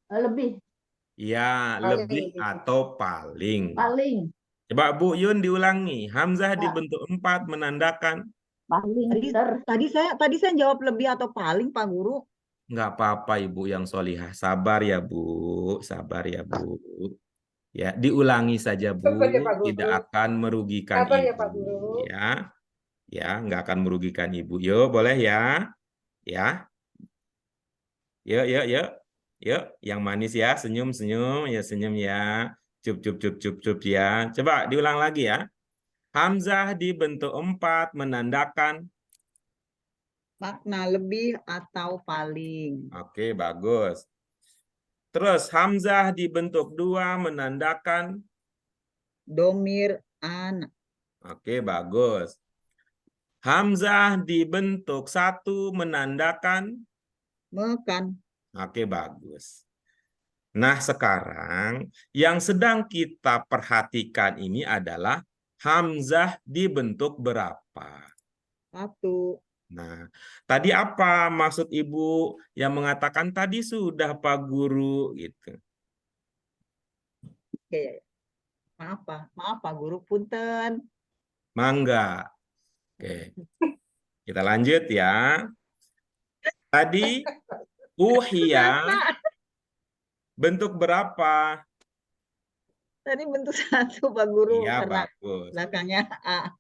Lebih. ya, lebih atau paling. Paling. Coba Bu Yun diulangi. Hamzah di bentuk 4 menandakan Paling. Tadi saya jawab lebih atau paling Pak Guru. nggak apa-apa Ibu yang solihah. Sabar ya Bu, sabar ya Bu. Ya, diulangi saja Bu, Sabar ya, Pak Guru. tidak akan merugikan Sabar ya, Ibu. Pak Guru. Ya, nggak akan merugikan Ibu. Yuk, boleh ya? Ya, yuk. Yuk, yang manis ya, senyum ya, senyum ya. Cup ya. Coba diulang lagi ya. Hamzah di bentuk 4 menandakan. Makna lebih atau paling. Oke, bagus. Terus hamzah di bentuk 2 menandakan. Domir anak. Oke, bagus. Hamzah di bentuk 1 menandakan. Mekan. Oke, bagus. Nah, sekarang yang sedang kita perhatikan ini adalah hamzah di bentuk berapa? 1. Nah, tadi apa maksud Ibu yang mengatakan tadi sudah Pak Guru gitu? Oke. Maaf Pak Guru, punten. Mangga. Oke. Kita lanjut ya. Tadi uhia bentuk berapa? Tadi bentuk 1 Pak Guru Iya, karena bagus. belakangnya A.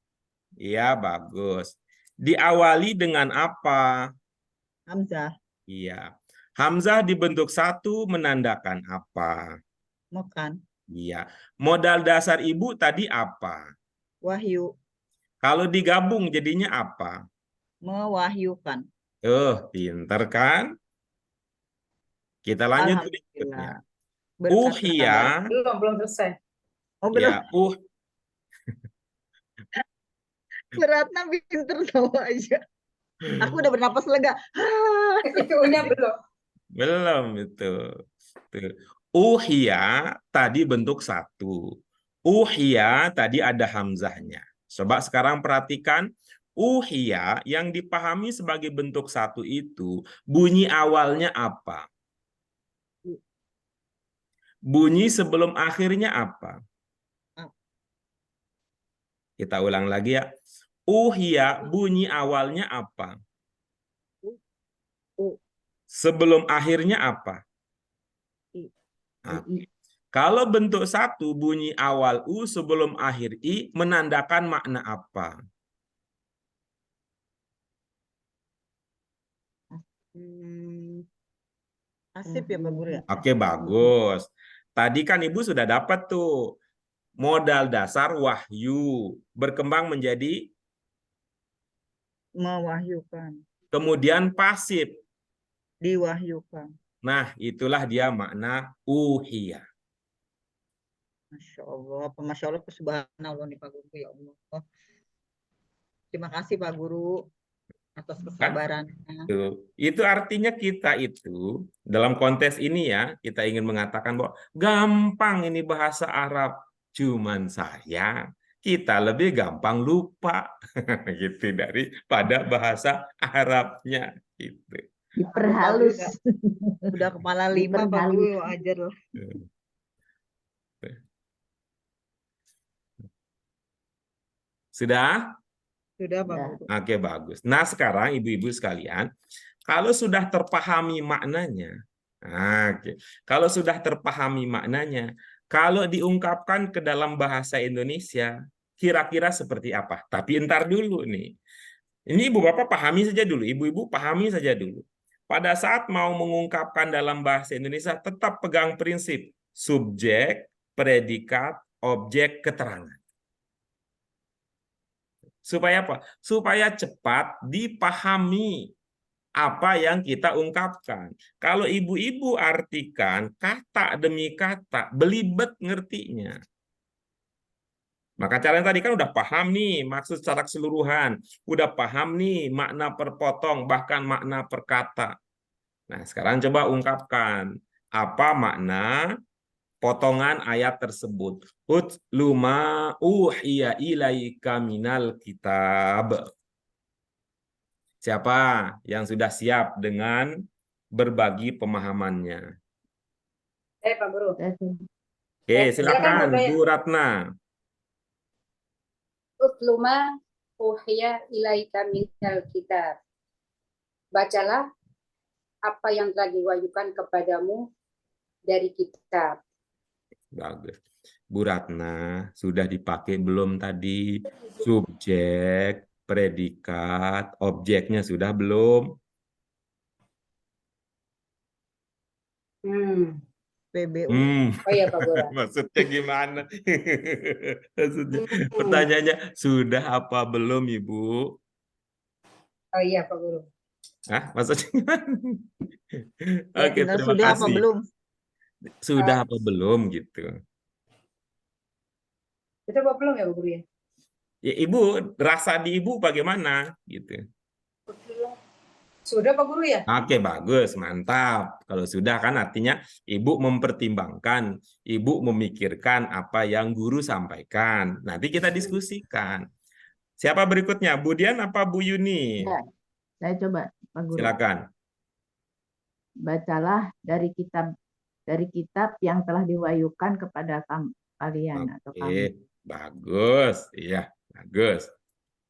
Iya, bagus. Diawali dengan apa? Hamzah. Iya. Hamzah di bentuk 1 menandakan apa? Mekan. Iya. Modal dasar Ibu tadi apa? Wahyu. Kalau digabung jadinya apa? Mewahyukan. Pinter kan? Kita lanjut Alhamdulillah. berikutnya. Berkat Uhiya, Belum selesai. Oh, belum. ya Ratna pinter tahu aja. Aku udah bernapas lega. Itu nya belum. belum itu. Tuh. Uhiya tadi bentuk satu. Uhiya tadi ada hamzahnya. Coba sekarang perhatikan. Uhiya yang dipahami sebagai bentuk satu itu bunyi awalnya apa? Bunyi sebelum akhirnya apa? Kita ulang lagi ya. Uhiya bunyi awalnya apa? U. Sebelum akhirnya apa? I. Oke. Kalau bentuk satu bunyi awal U sebelum akhir I menandakan makna apa? Asip ya Pak Guru ya? Oke, bagus. Tadi kan Ibu sudah dapat tuh modal dasar wahyu berkembang menjadi Mewahyukan. kemudian pasif. Diwahyukan. Nah, itulah dia makna uhiya. Masya Allah. Masya Allah. Subhanallah nih Pak Guru. Ya Allah. Terima kasih Pak Guru atas kesabarannya. Itu artinya kita itu dalam konteks ini ya, kita ingin mengatakan bahwa gampang ini bahasa Arab. Cuman kita lebih gampang lupa gitu daripada bahasa Arabnya gitu. Diperhalus. Udah kepala 5 Pak Guru, ajar lah. Sudah? Sudah Pak Guru. Oke, bagus. Nah, sekarang ibu-ibu sekalian, kalau sudah terpahami maknanya, kalau sudah terpahami maknanya, kalau diungkapkan ke dalam bahasa Indonesia, kira-kira seperti apa? Tapi entar dulu nih. Ini ibu bapak pahami saja dulu, ibu-ibu pahami saja dulu. Pada saat mau mengungkapkan dalam bahasa Indonesia, tetap pegang prinsip subjek, predikat, objek, keterangan. Supaya apa? Supaya cepat dipahami apa yang kita ungkapkan. Kalau ibu-ibu artikan kata demi kata, belibet ngertinya. Maka caranya tadi kan udah paham nih maksud secara keseluruhan, udah paham nih makna perpotong, bahkan makna per kata. Nah, sekarang coba ungkapkan apa makna potongan ayat tersebut. Utlu ma uhiya ilaika minal kitab. Siapa yang sudah siap dengan berbagi pemahamannya? Pak Guru. Oke, silakan Bu Ratna. Utluma uhiya ilaika minal kitab. Bacalah apa yang telah diwahyukan kepadamu dari kitab. Bagus. Bu Ratna, sudah dipakai belum tadi subjek, predikat, objeknya sudah belum? PBU. Oh iya Pak Guru. Maksudnya gimana? Maksudnya pertanyaannya sudah apa belum Ibu? Oh iya Pak Guru. Maksudnya gimana? Oke, terima Sudah kasih. apa belum? Sudah apa belum gitu. Sudah apa belum ya Pak Guru ya? Ya, Ibu, rasa di Ibu bagaimana gitu. Sudah Pak Guru ya? Oke, bagus, mantap. Kalau sudah kan artinya Ibu mempertimbangkan, Ibu memikirkan apa yang guru sampaikan. Nanti kita diskusikan. Siapa berikutnya? Bu Dian apa Bu Yuni? Ya, saya coba Pak Guru. Silakan. Bacalah dari kitab yang telah diwahyukan kepada kalian atau kami. Bagus. Iya, bagus.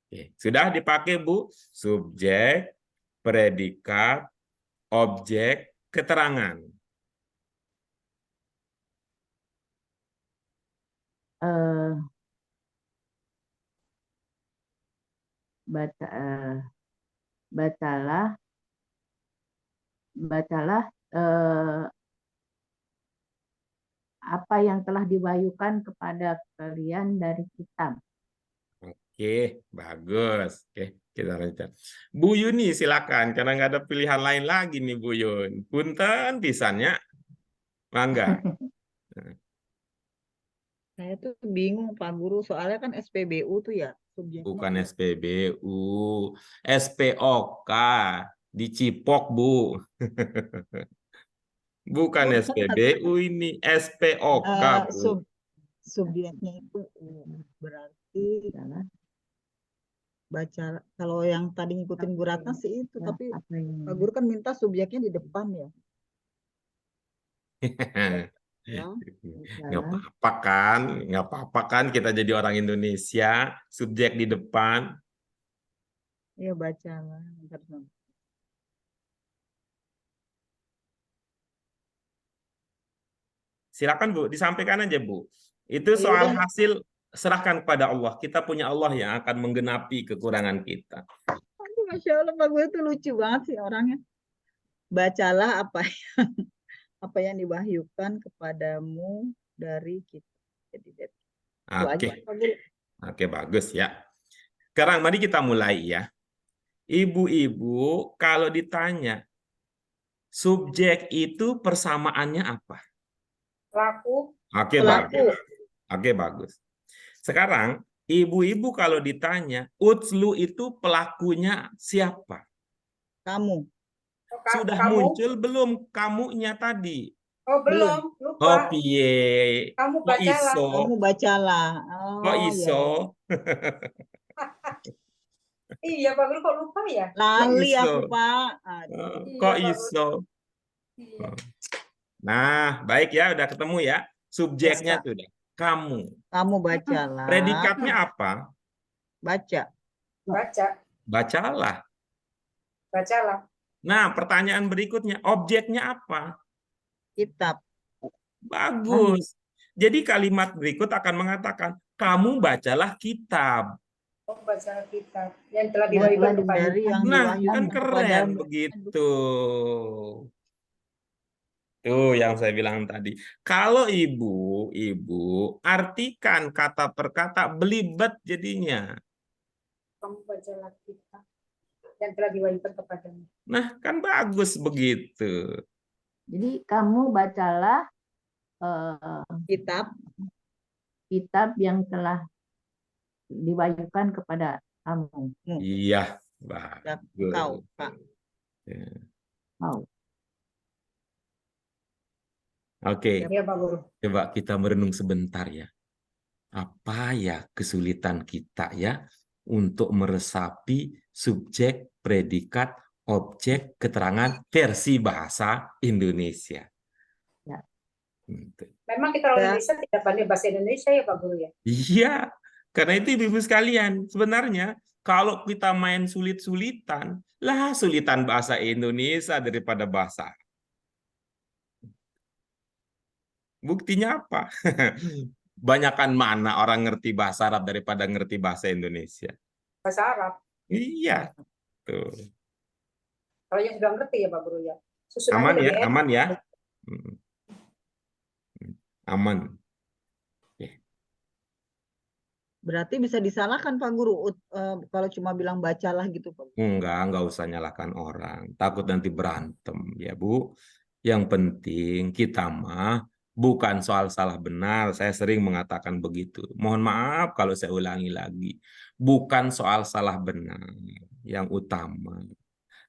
Oke. Sudah dipakai Bu? Subjek, predikat, objek, keterangan. Bacalah apa yang telah diwahyukan kepada kalian dari kitab. Oke, bagus. Oke, kita lanjutkan. Bu Yuni, silakan. Karena nggak ada pilihan lain lagi nih, Bu Yun. Punten pisannya. Mangga. Saya tuh bingung Pak Guru, soalnya kan SPBU tuh ya subjeknya Bukan ya. SPBU. SPOK. Dicipok, Bu. Bukan SPBU ini. SPOK, Bu. Subjeknya itu berarti Salah baca, kalau yang tadi ngikutin Bu Ratna sih itu, ya, tapi apa yang Pak Guru kan minta subjeknya di depan ya. Ya, Nggak salah apa-apa kan? Nggak apa-apa kan kita jadi orang Indonesia, subjek di depan. ya bacalah. Bentar, bentar. Silakan Bu, disampaikan aja Bu. Itu Oh, soal yaudah. hasil serahkan kepada Allah. Kita punya Allah yang akan menggenapi kekurangan kita. Aduh, Masya Allah, Pak Guru itu lucu banget sih orangnya. Bacalah apa yang diwahyukan kepadamu dari kita. Jadi itu aja, Oke, Pak Guru. oke bagus ya. Sekarang mari kita mulai ya. Ibu-ibu kalau ditanya subjek itu persamaannya apa? Pelaku, Oke Pelaku. bagus. Oke bagus. Sekarang ibu-ibu kalau ditanya utslu itu pelakunya siapa? Kamu. Sudah kamu, muncul belum kamunya tadi? oh belum, Oh lupa. piye? Kamu Kok bacalah. iso? Kamu bacalah. Kok Oh iso? Iya, Pak Guru kok lupa ya? lali iso? aku, Pak. Aduh. Kok Iya, Pak Guru. iso? Iya. Nah, baik ya, udah ketemu ya. Subjeknya Yes, Pak. tuh udah. Kamu. Kamu bacalah. Predikatnya apa? Baca. Baca, Bacalah. bacalah. Nah, pertanyaan berikutnya, objeknya apa? Kitab. Bagus. Jadi kalimat berikut akan mengatakan, kamu bacalah kitab. Oh, bacalah kitab yang telah Yang diwahyukan telah kepada. Dari yang Nah, diwahyukan kan keren kepadamu. begitu. Tuh yang saya bilang tadi. Kalau ibu artikan kata per kata belibet jadinya. Kamu bacalah kitab yang telah diwahyukan kepadamu. Nah, kan bagus begitu. Jadi kamu bacalah Kitab. kitab yang telah diwahyukan kepada kamu. Iya, Kau, bagus. Pak. Ya. Mau. Oke, Ya, Pak Guru. coba kita merenung sebentar ya. Apa ya kesulitan kita ya untuk meresapi subjek, predikat, objek, keterangan versi bahasa Indonesia. Ya. Memang kita orang Indonesia tidak pandai bahasa Indonesia ya, Pak Guru ya? Iya, karena itu ibu-ibu sekalian, sebenarnya kalau kita main sulit-sulitan, lah sulitan bahasa Indonesia daripada bahasa. Buktinya apa? Banyakan mana orang ngerti bahasa Arab daripada ngerti bahasa Indonesia? Bahasa Arab. Iya, tuh. Kalau yang sudah ngerti ya, Pak Guru ya. Susunannya Aman ya, lebih enak. aman ya. Aman. Berarti bisa disalahkan Pak Guru kalau cuma bilang bacalah gitu, Pak. Enggak usah nyalakan orang. Takut nanti berantem ya, Bu. Yang penting kita mah bukan soal salah benar. Saya sering mengatakan begitu. Mohon maaf kalau saya ulangi lagi. Bukan soal salah benar yang utama.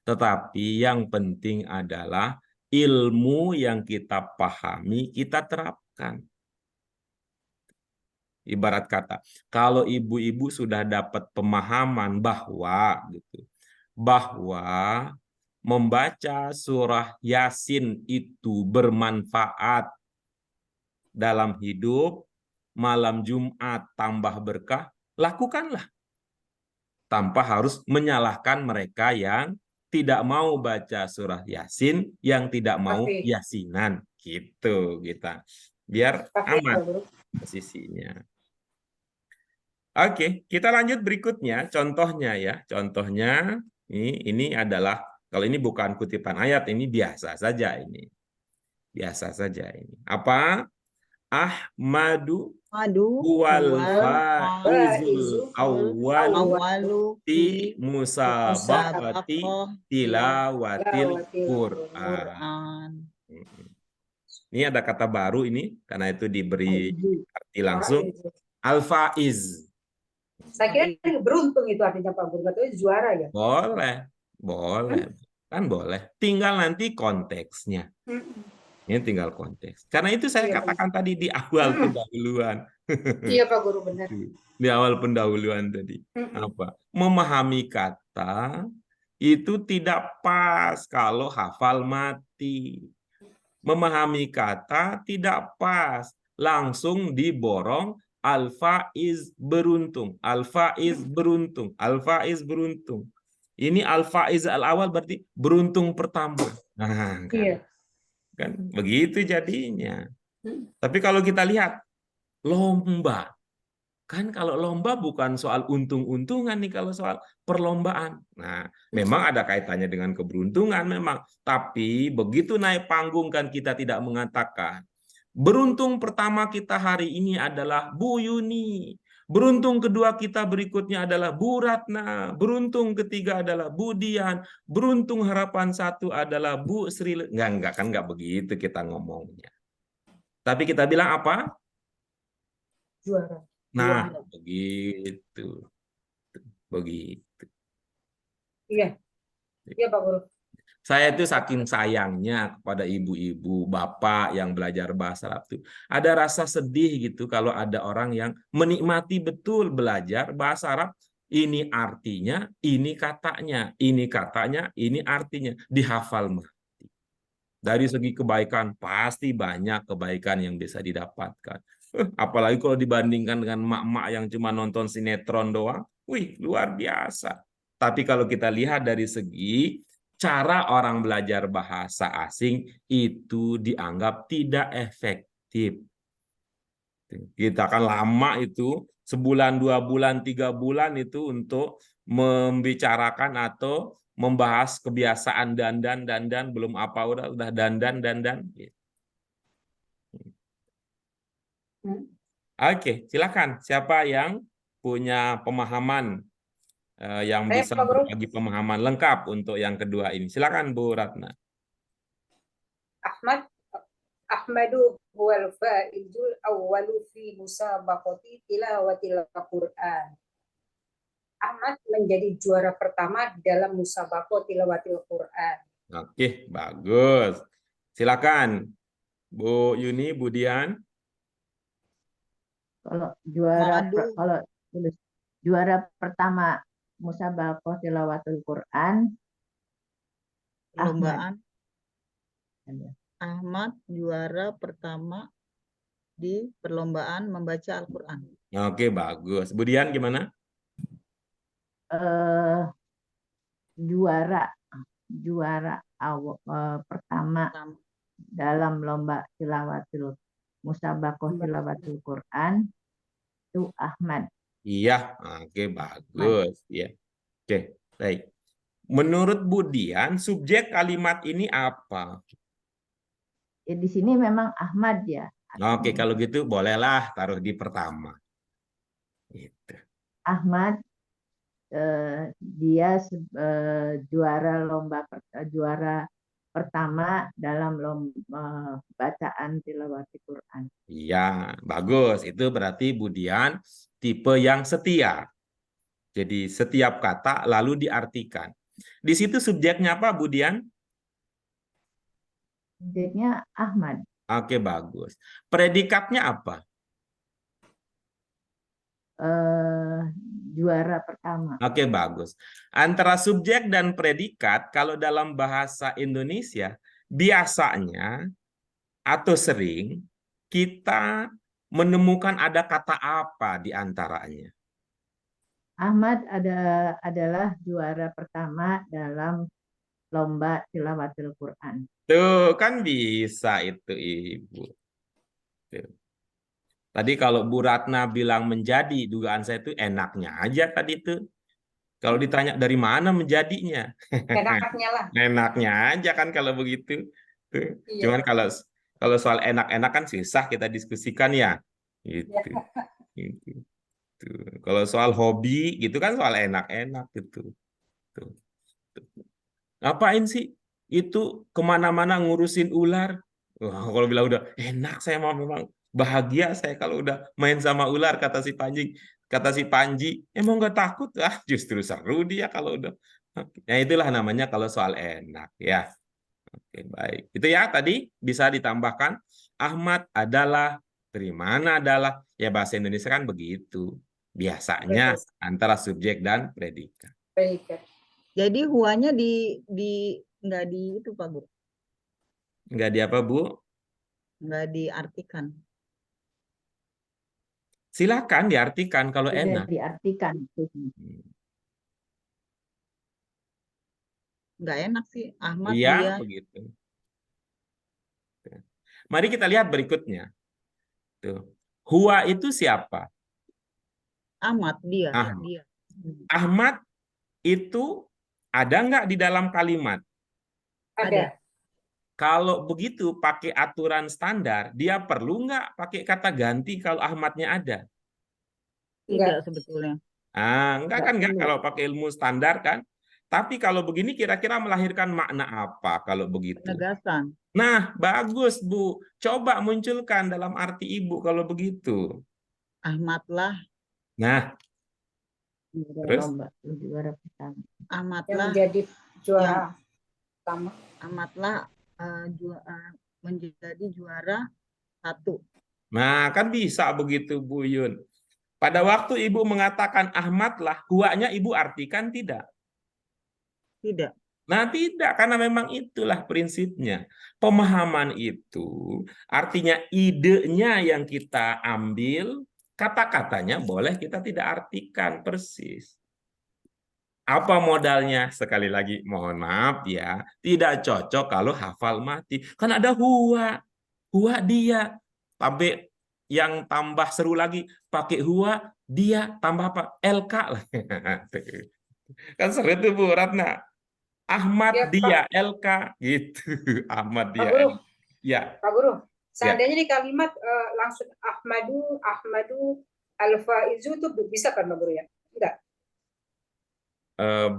Tetapi yang penting adalah ilmu yang kita pahami, kita terapkan. Ibarat kata, kalau ibu-ibu sudah dapat pemahaman bahwa membaca surah Yasin itu bermanfaat dalam hidup, malam Jumat tambah berkah, lakukanlah. Tanpa harus menyalahkan mereka yang tidak mau baca surah Yasin, yang tidak mau yasinan. Gitu kita. Biar aman posisinya. Oke, kita lanjut berikutnya. Contohnya ya. Contohnya ini adalah, kalau ini bukan kutipan ayat, ini biasa saja ini. Biasa saja ini. Apa? Ahmadu Madu huwal wal faizul awwal awalu fi fi musabaqati musabaqah tilawatil Tilawatil Qur'an. Quran. Ini ada kata baru ini karena itu diberi Faizu. arti langsung. Al-faiz. Saya kira ini beruntung itu artinya Pak Guru. Katanya juara ya. Boleh, boleh. Kan boleh. Tinggal nanti konteksnya. Ini tinggal konteks. Karena itu saya Iya, katakan tadi di awal pendahuluan. Iya Pak Guru benar. Di awal pendahuluan tadi. Apa? Memahami kata itu tidak pas kalau hafal mati. Memahami kata tidak pas, langsung diborong al-faiz beruntung, al-faiz beruntung, al-faiz beruntung. Ini al-faiz al-awal berarti beruntung pertama. Nah, Iya. kan begitu jadinya. Tapi kalau kita lihat lomba, kan kalau lomba bukan soal untung-untungan nih kalau soal perlombaan. Nah, memang ada kaitannya dengan keberuntungan memang. Tapi begitu naik panggung kan kita tidak mengatakan. Beruntung pertama kita hari ini adalah Bu Yuni. Beruntung kedua kita berikutnya adalah Bu Ratna. Beruntung ketiga adalah Bu Dian. Beruntung harapan satu adalah Bu Sri. Enggak kan enggak begitu kita ngomongnya. Tapi kita bilang apa? Juara. Nah, begitu. Begitu. Iya. Iya Pak Guru. Saya itu saking sayangnya kepada ibu-ibu, bapak yang belajar bahasa Arab itu. Ada rasa sedih gitu kalau ada orang yang menikmati betul belajar bahasa Arab. Ini artinya, ini katanya, ini katanya, ini artinya. Dihafal mati. Dari segi kebaikan, pasti banyak kebaikan yang bisa didapatkan. Apalagi kalau dibandingkan dengan mak-mak yang cuma nonton sinetron doang, wih luar biasa. Tapi kalau kita lihat dari segi cara orang belajar bahasa asing itu dianggap tidak efektif. Kita kan lama itu, sebulan, 2 bulan, 3 bulan itu untuk membicarakan atau membahas kebiasaan dandan, belum apa udah dandan. Oke, silakan. Siapa yang punya pemahaman yang Saya, bisa Pak Guru. berbagi pemahaman lengkap untuk yang kedua ini? Silakan Bu Ratna. Ahmadu huwal faizul awwalu fi musabaqati tilawatil Qur'an. Ahmad menjadi juara pertama dalam musabaqah tilawatil Qur'an. Oke, bagus. Silakan Bu Yuni, Bu Dian. Kalau juara Madu. kalau tulis juara pertama musabaqah tilawatul Quran Perlombaan Ahmad. Ahmad juara pertama di perlombaan membaca Al-Quran. Oke, bagus. Bu Dian gimana? Juara pertama dalam lomba tilawatul musabaqah tilawatul Quran itu Ahmad. Iya, oke, bagus. Ya. Oke, baik. Menurut Bu Dian, subjek kalimat ini apa? Ya, di sini memang Ahmad ya. Oke, kalau gitu bolehlah taruh di pertama. Gitu. Ahmad dia juara pertama dalam lomba bacaan tilawati Quran. Iya, bagus. Itu berarti Bu Dian tipe yang setia. Jadi setiap kata lalu diartikan. Di situ subjeknya apa, Bu Dian? Subjeknya Ahmad. Oke, bagus. Predikatnya apa? Juara pertama. Oke, bagus. Antara subjek dan predikat, kalau dalam bahasa Indonesia, biasanya atau sering kita menemukan ada kata apa di antaranya? Ahmad adalah juara pertama dalam lomba tilawatil Quran. Tuh, kan bisa itu, Ibu. Tuh. Tadi kalau Bu Ratna bilang menjadi, dugaan saya itu enaknya aja tadi tuh. Kalau ditanya dari mana menjadinya, Enaknya lah. enaknya aja kan kalau begitu. Tuh. Iya. Cuman kalau Kalau soal enak-enak kan susah kita diskusikan ya. Gitu. Gitu. Tuh. Kalau soal hobi gitu kan soal enak-enak gitu. Tuh. Tuh. Ngapain sih itu kemana-mana ngurusin ular? Wah, kalau bilang udah enak saya mau memang bahagia saya kalau udah main sama ular kata si Panji. Kata si Panji, emang nggak takut? Ah, justru seru dia kalau udah. Ya itulah namanya kalau soal enak ya. Oke, baik. Itu ya tadi bisa ditambahkan Ahmad adalah dari mana adalah ya bahasa Indonesia kan begitu. Biasanya antara subjek dan predikat. Predikat. Jadi huanya nggak di itu Pak Guru, Enggak di apa, Bu? nggak diartikan. Silakan diartikan kalau Tidak enak. diartikan. Nggak enak sih Ahmad Iya, dia begitu. Mari kita lihat berikutnya. Tuh. Huwa itu siapa? Ahmad dia Ahmad. dia. Ahmad itu ada nggak di dalam kalimat? Ada. Kalau begitu pakai aturan standar, dia perlu nggak pakai kata ganti kalau Ahmadnya ada? Tidak sebetulnya. Enggak kan nggak kalau pakai ilmu standar kan? Tapi kalau begini kira-kira melahirkan makna apa kalau begitu? Penegasan. Nah, bagus Bu. Coba munculkan dalam arti Ibu kalau begitu. Ahmadlah, Nah, terus? Juara pertama. Yang Ahmadlah menjadi juara pertama. Ahmadlah menjadi juara 1. Nah, kan bisa begitu Bu Yun. Pada waktu Ibu mengatakan Ahmadlah, huwanya Ibu artikan tidak? Tidak. Nah, tidak, karena memang itulah prinsipnya. Pemahaman itu artinya idenya yang kita ambil, kata-katanya boleh kita tidak artikan persis. Apa modalnya? Sekali lagi, mohon maaf ya, tidak cocok kalau hafal mati. Kan ada huwa, huwa dia. Tapi yang tambah seru lagi, pakai huwa, dia, tambah apa? LK lah. Kan seru tuh Bu Ratna. Ahmad Ya, dia LK gitu. Ahmad Pak dia Guru, LK. Ya, Pak Guru, seandainya di kalimat langsung Ahmadu Al-Faizu itu bisa kan Pak Guru ya? Enggak.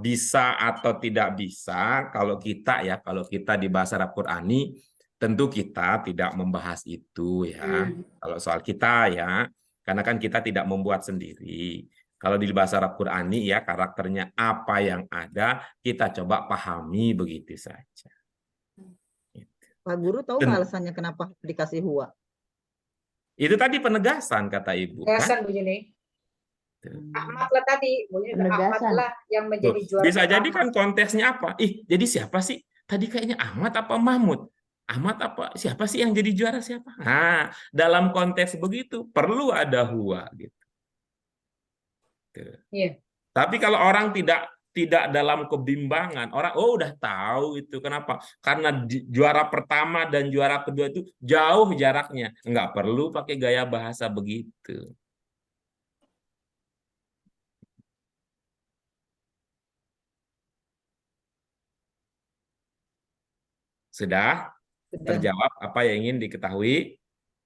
bisa atau tidak bisa kalau kita di bahasa Arab Qurani tentu kita tidak membahas itu ya. Kalau soal kita ya, karena kan kita tidak membuat sendiri. Kalau di bahasa Arab Qurani ya karakternya apa yang ada kita coba pahami begitu saja. Pak Guru tahu nggak alasannya kenapa dikasih huwa? Itu tadi penegasan kata Ibu Penegasan kan? begini. Ahmadlah tadi, Ahmadlah yang menjadi juara bisa pertama. jadi kan konteksnya apa? Jadi siapa sih? Tadi kayaknya Ahmad apa Mahmud? Ahmad apa? Siapa sih yang jadi juara siapa? Nah, dalam konteks begitu perlu ada huwa gitu. Iya. Tapi kalau orang tidak dalam kebimbangan, orang udah tahu itu kenapa? Karena juara pertama dan juara kedua itu jauh jaraknya, nggak perlu pakai gaya bahasa begitu. Sudah terjawab apa yang ingin diketahui?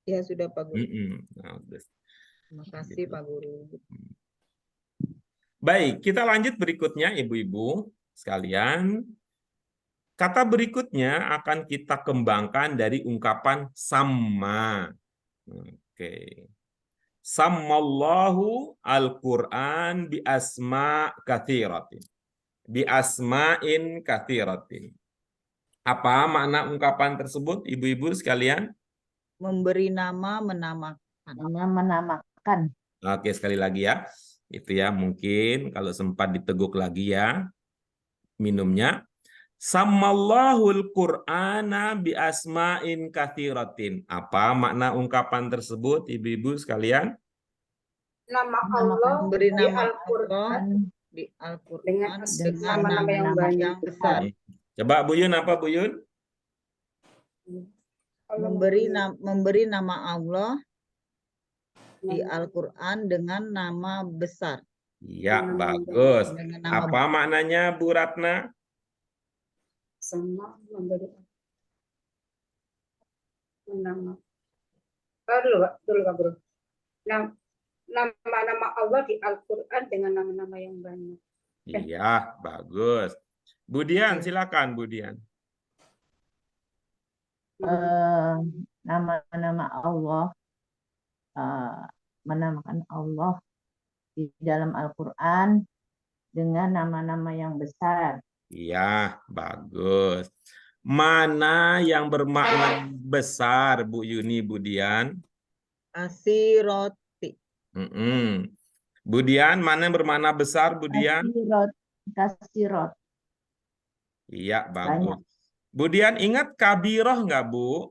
Ya sudah Pak Guru. Nah, Terima kasih Pak Guru. Baik, kita lanjut berikutnya Ibu-ibu sekalian. Kata berikutnya akan kita kembangkan dari ungkapan sama. Oke. Sammallahu al-Qur'an bi asma katsiratin. Bi asma'in katsiratin. Apa makna ungkapan tersebut Ibu-ibu sekalian? Memberi nama, menamakan. Menamakan. Oke, sekali lagi ya. Itu ya, mungkin kalau sempat diteguk lagi ya minumnya. Sammallahul Qur'ana bi asma'in katsiratin. Apa makna ungkapan tersebut Ibu-ibu sekalian? Nama Allah Memberi di nama Al-Qur'an di Al-Qur'an dengan dengan nama-nama yang banyak. yang besar. Coba Bu Yun, apa Bu Yun? Memberi nama Allah di Al-Qur'an dengan nama besar. Ya, bagus. Dengan nama Apa maknanya Bu Ratna? Semua memberi Nama. Dulu Kak Bro. Nama-nama Allah di Al-Quran dengan nama-nama yang banyak. Iya, bagus. Budian, silakan Budian. Nama-nama Allah, menamakan Allah di dalam Al-Quran dengan nama-nama yang besar. Iya, bagus. Mana yang bermakna besar, Bu Yuni Budian? Kasiroti. Budian, mana yang bermakna besar, Budian? Kasirot. Iya, Banyak. bagus. Budian, ingat kabiroh nggak, Bu?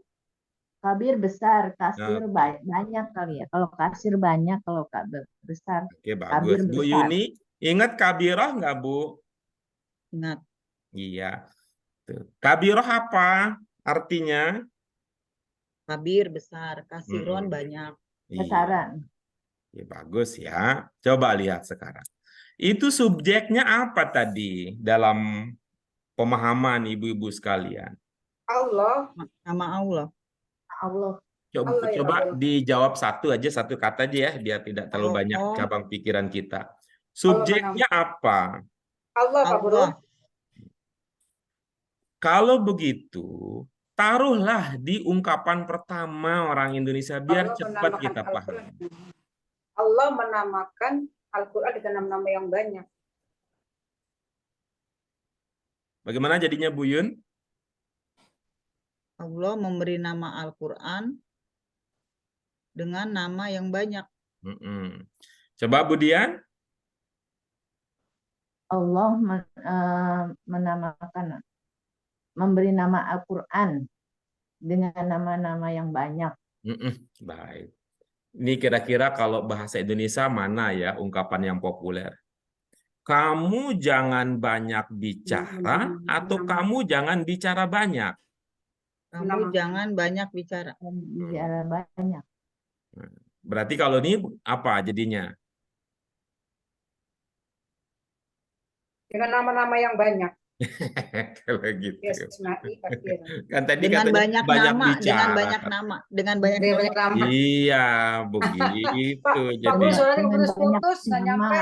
Kabir besar, kasir Oke. banyak kali ya. Kalau kasir banyak, kalau kabir besar. Oke, Kabir bagus. Bu besar. Yuni, ingat kabiroh nggak, Bu? Ingat. Iya. Tuh. Kabiroh apa artinya? Kabir besar, kasiron Mm-mm. banyak. Iya. Besaran. Ya, bagus ya. Coba lihat sekarang. Itu subjeknya apa tadi dalam pemahaman ibu-ibu sekalian? Allah. Nama Allah. Allah. Coba, Allah ya coba Allah. dijawab satu kata aja ya, biar tidak terlalu banyak Allah. cabang pikiran kita. Subjeknya apa? Allah Pak Bro. Allah. Kalau begitu, taruhlah di ungkapan pertama orang Indonesia biar Allah cepat menamakan kita Al-Quran. paham. Allah menamakan Al-Quran dengan nama-nama yang banyak. Bagaimana jadinya Bu Yun? Allah memberi nama Al-Quran dengan nama yang banyak. Coba Budian. Allah menamakan, memberi nama Al-Quran dengan nama-nama yang banyak. Baik. Ini kira-kira kalau bahasa Indonesia mana ya ungkapan yang populer? Kamu jangan banyak bicara atau kamu jangan bicara banyak? Kamu jangan banyak bicara. Bicara banyak. Berarti kalau ini apa jadinya? Dengan nama-nama yang banyak. Kalau gitu. Kan tadi Dengan katanya banyak nama, bicara. dengan banyak nama, dengan banyak nama. Iya, begitu. Pak Jadi Bro, soalnya dengan putus-putus, nggak nyampe.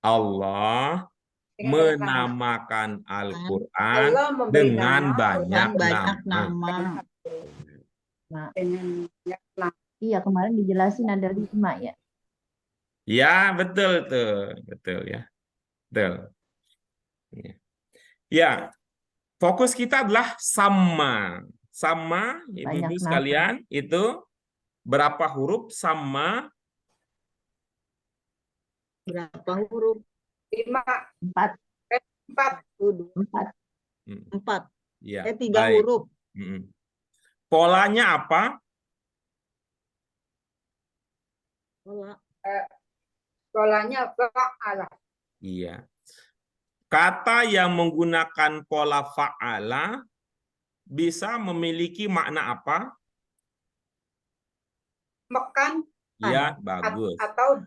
Allah menamakan Al-Quran dengan banyak nama. Iya, kemarin dijelasin ada 5 ya. Ya, betul tuh. Betul ya. Betul. Ya, fokus kita adalah sama. Sama, ibu-ibu sekalian, itu berapa huruf sama? Berapa huruf? 5. 4. 4. Ya, 3 baik. huruf. Polanya apa? Polanya fa'ala. Iya. Kata yang menggunakan pola fa'ala bisa memiliki makna apa? Makan. Ya, bagus. Atau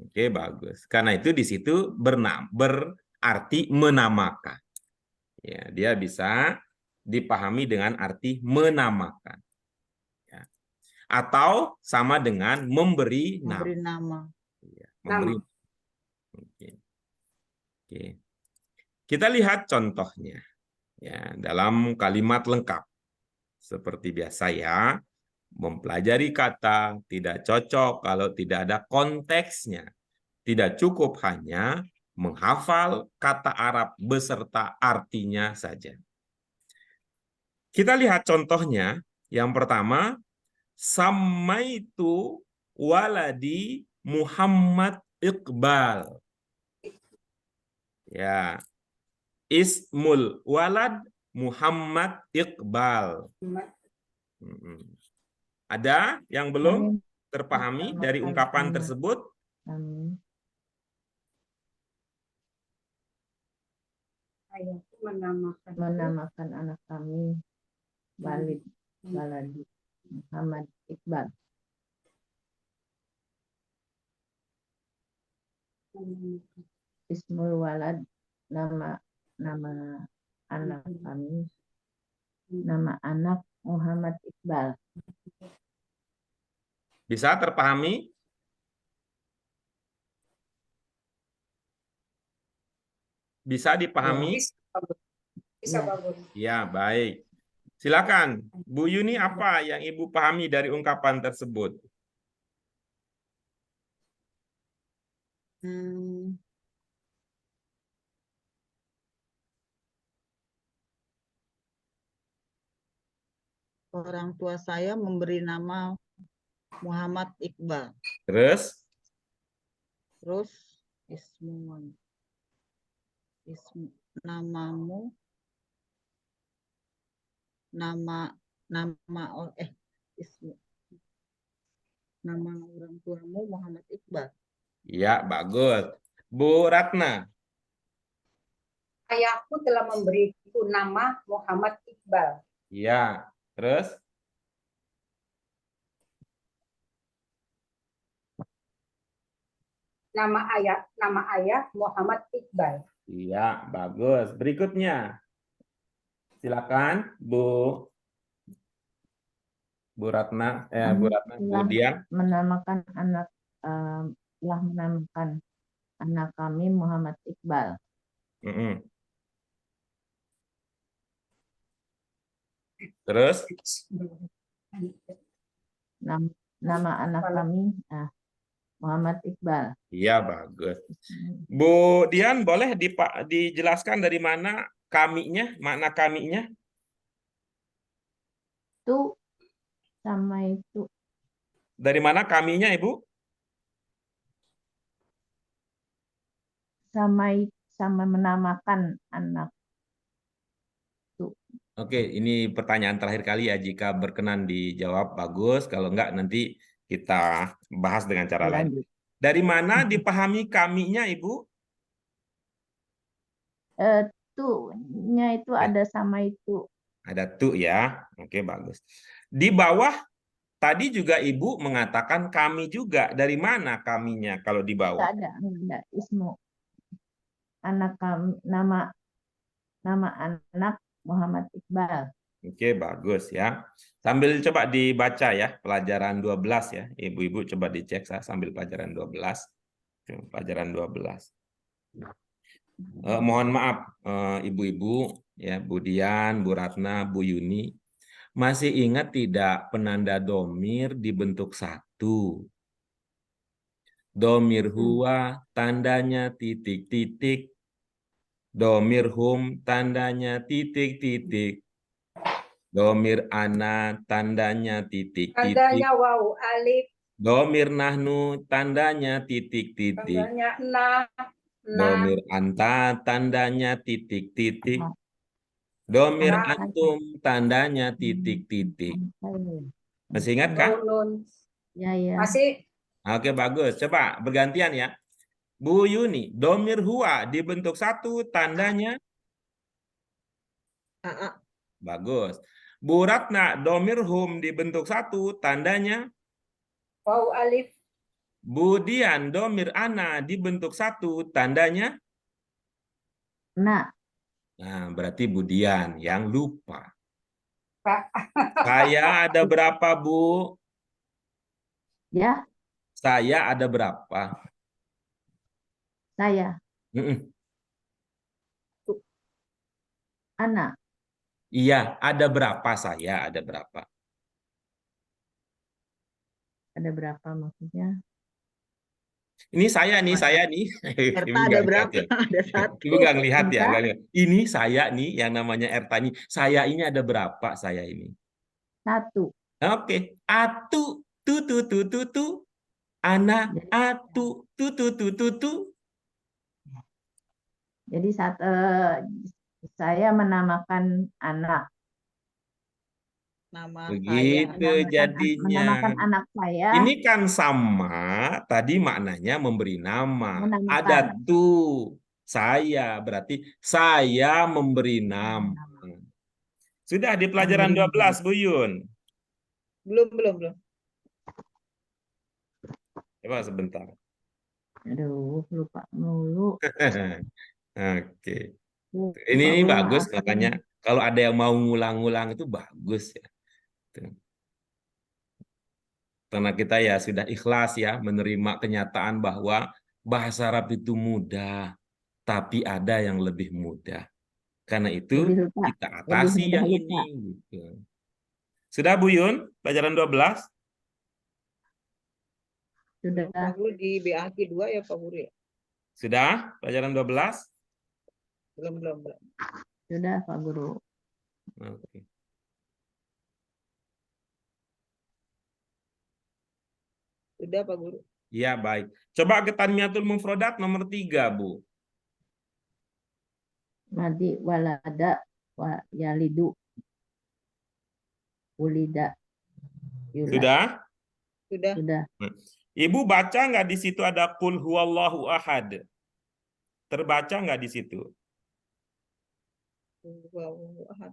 Oke, bagus. Karena itu di situ berarti menamakan. Ya, dia bisa dipahami dengan arti menamakan. Ya. Atau sama dengan memberi nama. Memberi nama. Ya, memberi. Oke. Kita lihat contohnya ya dalam kalimat lengkap. Seperti biasa ya, mempelajari kata tidak cocok kalau tidak ada konteksnya. Tidak cukup hanya menghafal kata Arab beserta artinya saja. Kita lihat contohnya. Yang pertama, sammaitu waladi Muhammad Iqbal. Ya. Ismul walad Muhammad Iqbal. Ada yang belum terpahami dari ungkapan tersebut? Menamakan anak kami Waladi Muhammad Iqbal. Ismul walad, nama anak kami Nama anak Muhammad Iqbal. Bisa terpahami? Bisa dipahami? Bisa, Pak Guru. Bisa, Ya. Pak Guru. Ya, baik. Silakan, Bu Yuni, apa yang Ibu pahami dari ungkapan tersebut? Hmm, orang tua saya memberi nama Muhammad Iqbal. Terus, Terus namamu nama orang tuamu Muhammad Iqbal. ya bagus. Bu Ratna, Ayahku telah memberiku nama Muhammad Iqbal. ya. Terus, Nama ayah Muhammad Iqbal. ya bagus. Berikutnya, silakan Bu Ratna, Bu Ratna, Bu Telah Dian. menamakan anak kami Muhammad Iqbal. Mm-mm. Terus, Nama anak kami Muhammad Iqbal. iya bagus. Bu Dian, boleh dijelaskan dari mana kaminya, makna kaminya? Itu sama itu Dari mana kaminya, Ibu? sama menamakan anak. Oke, ini pertanyaan terakhir kali ya. Jika berkenan dijawab, bagus. Kalau enggak, nanti kita bahas dengan cara lain. Lanjut. Dari mana dipahami kaminya, Ibu? Tu-nya itu Ya. ada sama itu. Ada tu ya. Oke, bagus. Di bawah, tadi juga Ibu mengatakan kami juga. Dari mana kaminya kalau di bawah? Enggak ada ismu. Anak kami, nama anak Muhammad Iqbal. Oke, bagus ya. Sambil coba dibaca ya, pelajaran 12 ya. Ibu-ibu coba dicek sambil pelajaran 12. Pelajaran 12. Mohon maaf, ibu-ibu, ya, Bu Dian, Bu Ratna, Bu Yuni. Masih ingat tidak penanda domir dibentuk satu? Domir huwa, tandanya titik-titik. Domir hum, tandanya titik-titik. Domir ana, tandanya titik-titik. Tandanya waw, alif. Domir nahnu, tandanya titik-titik. Tandanya na. Domir anta, tandanya titik-titik. Domir Nah. antum, tandanya titik-titik. Masih ingat kah? Nun. Ya, ya. Masih. Oke, bagus. Coba bergantian ya. Bu Yuni, domir huwa dibentuk satu, tandanya? AA. Bagus. Bu Ratna, domir hum dibentuk satu, tandanya? Waw, alif. Bu Dian, domir ana dibentuk satu, tandanya? Nah, Nah, berarti Bu Dian yang lupa. Pak. Saya ada berapa, Bu? ya, Saya ada berapa? saya anak. Iya, ada berapa saya? Ada berapa? Ada berapa maksudnya? Ini saya nih. Erta Ibu ada nggak lihat berapa? ya? Ada satu. Ibu nggak lihat ya? Erta? Nggak lihat. Ini saya nih yang namanya Erta nih. Saya ini ada berapa saya ini? Satu. Oke. Atu, tu. Ana, atu, tu. Jadi saya menamakan anak. Nama Begitu jadinya. Menamakan anak saya. Ini kan sama, tadi maknanya memberi nama. Menamakan. Ada tu, saya, berarti saya memberi nama. Sudah di pelajaran 12, Bu Yun. Belum. Coba sebentar. Aduh, lupa mulu. Oke. Ini bagus makanya Kalau ada yang mau ngulang-ngulang itu bagus ya. Tuh. Karena kita ya sudah ikhlas ya menerima kenyataan bahwa bahasa Arab itu mudah, tapi ada yang lebih mudah. Karena itu Lebih lupa, kita lebih atasi mudah yang lupa. ini. Gitu. Sudah Bu Yun, pelajaran 12? Sudah, Pak Guru di BAQ 2 ya Pak Guru ya? Sudah pelajaran 12? Belum. sudah Pak Guru. Oke. Sudah Pak Guru. Ya, baik. Coba ke Tanmiyatul Mufrodat nomor 3, Bu. Madi walada wa yalidu. Ulida. Yulad. Sudah? Sudah. Sudah. Ibu baca nggak di situ ada Qul huwallahu ahad? Terbaca nggak di situ? Wallahu ahad.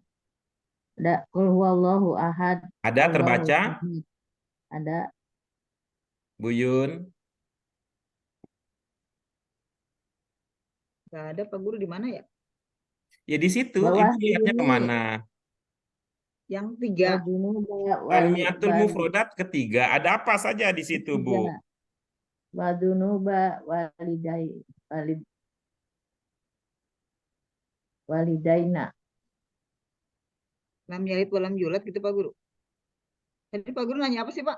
Ada qul huwallahu ahad. Ada Allahu terbaca? samad. Ada. Bu Yun? Nggak ada Pak Guru di mana ya? Ya di situ. Bawah Ibu lihatnya sini. kemana? Yang 3. Wadunuba Tanmiyatul Mufrodat ketiga. Ada apa saja di situ, Bu? Wadunuba walidaina. Lam yalid walam yulad gitu Pak Guru. Tadi Pak Guru nanya apa sih Pak?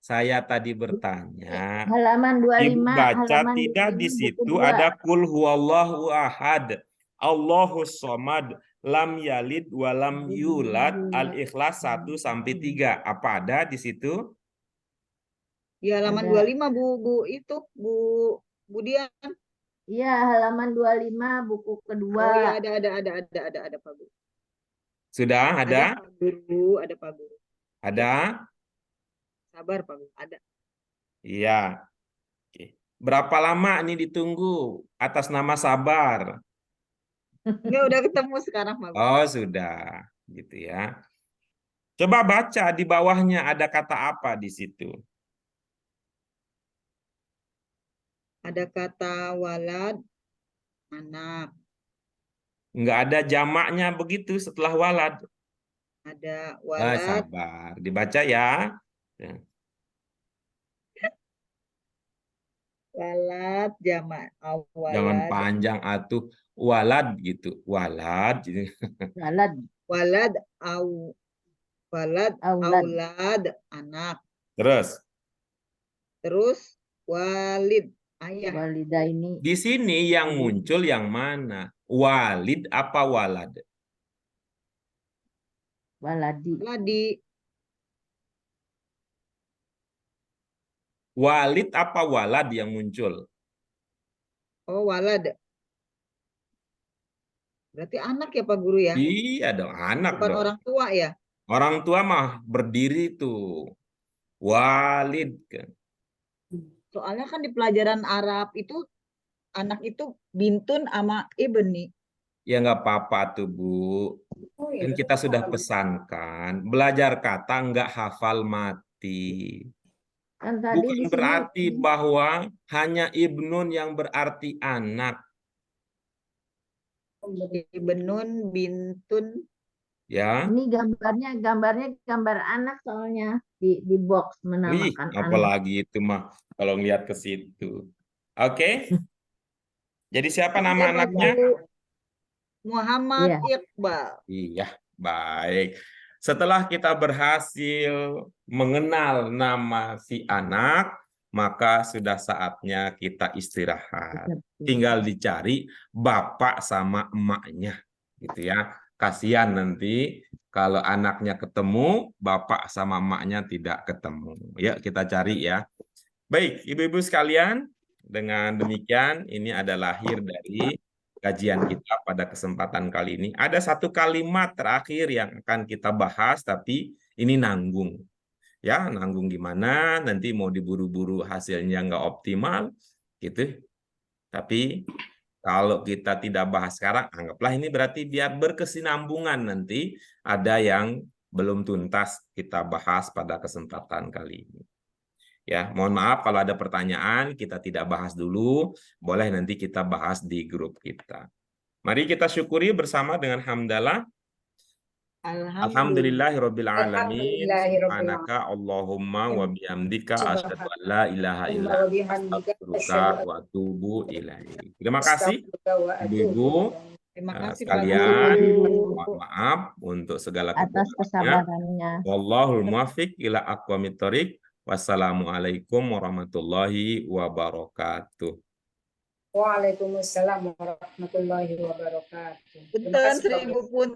Saya tadi bertanya. Halaman 25. Ibu baca halaman tidak 25, di buku situ 2. ada Qul huwallahu ahad. Allahus somad. Lam yalid walam yulad. Al-Ikhlas 1 sampai 3. Apa ada di situ? Di halaman Ada. 25 Bu itu Bu Dian. Iya, halaman 25 buku kedua. Oh ya ada Pak Guru. Sudah ada? Pak Guru, ada Pak Guru. Ada? Sabar Pak Guru, ada. Iya. Oke. Berapa lama ini ditunggu atas nama sabar? Enggak, udah ketemu sekarang Pak Guru. Oh, sudah. Gitu ya. Coba baca di bawahnya ada kata apa di situ? Ada kata walad, anak. Enggak ada jamaknya begitu setelah walad. Ada walad. Sabar. Dibaca ya. Walad jamak awalad. Jangan panjang atuh. Walad gitu. Walad. Walad. Walad aulad anak. Terus walid ayah. Walidaini. Di sini yang muncul yang mana? Walid apa walad? Waladi. Walid apa walad yang muncul? Oh, walad. Berarti anak ya Pak Guru ya? Iya dong, anak bukan dong. orang tua ya? Orang tua mah berdiri tuh. Walid kan. Soalnya kan di pelajaran Arab itu anak itu bintun sama ibni. Ya nggak apa-apa tuh Bu. Oh, Kan iya. kita sudah pesankan, belajar kata nggak hafal mati. Kan tadi Bukan di sini berarti bahwa hanya ibnun yang berarti anak. Ibnun, bintun. Ya. ini gambarnya gambar anak soalnya di box menamakan anak. Apalagi itu mah kalau ngeliat ke situ. Oke. Jadi siapa nama anaknya? Muhammad Iya. Iqbal. Iya, baik. Setelah kita berhasil mengenal nama si anak, maka sudah saatnya kita istirahat. Tinggal dicari bapak sama emaknya, gitu ya. Kasihan nanti kalau anaknya ketemu, bapak sama emaknya tidak ketemu. Ya, kita cari ya. Baik, ibu-ibu sekalian, dengan demikian ini adalah akhir dari kajian kita pada kesempatan kali ini. Ada satu kalimat terakhir yang akan kita bahas, tapi ini nanggung. Ya, nanggung gimana, nanti mau diburu-buru hasilnya nggak optimal, gitu. Tapi kalau kita tidak bahas sekarang, anggaplah ini berarti biar berkesinambungan nanti ada yang belum tuntas kita bahas pada kesempatan kali ini. Ya, mohon maaf kalau ada pertanyaan kita tidak bahas dulu, boleh nanti kita bahas di grup kita. Mari kita syukuri bersama dengan hamdalah. Alhamdulillah. Alhamdulillahirabbil alamin. Alhamdulillahirabbil Subhanaka Allahumma wa bihamdika Subhanaka asyhadu an la ilaha illa wa bihamdika astaghfiruka asyhadu wa atubu ilaik. Terima kasih astaghfiruka wa atubu Ibu-ibu Terima kasih Pak sekalian. Guru. Mohon maaf untuk segala atas kekurangannya. kesabarannya. Wallahul muwaffiq ila aqwamit thoriq. Wassalamualaikum warahmatullahi wabarakatuh. Waalaikumsalam warahmatullahi wabarakatuh. Terima Punten kasih Pak Guru. 1000 punten.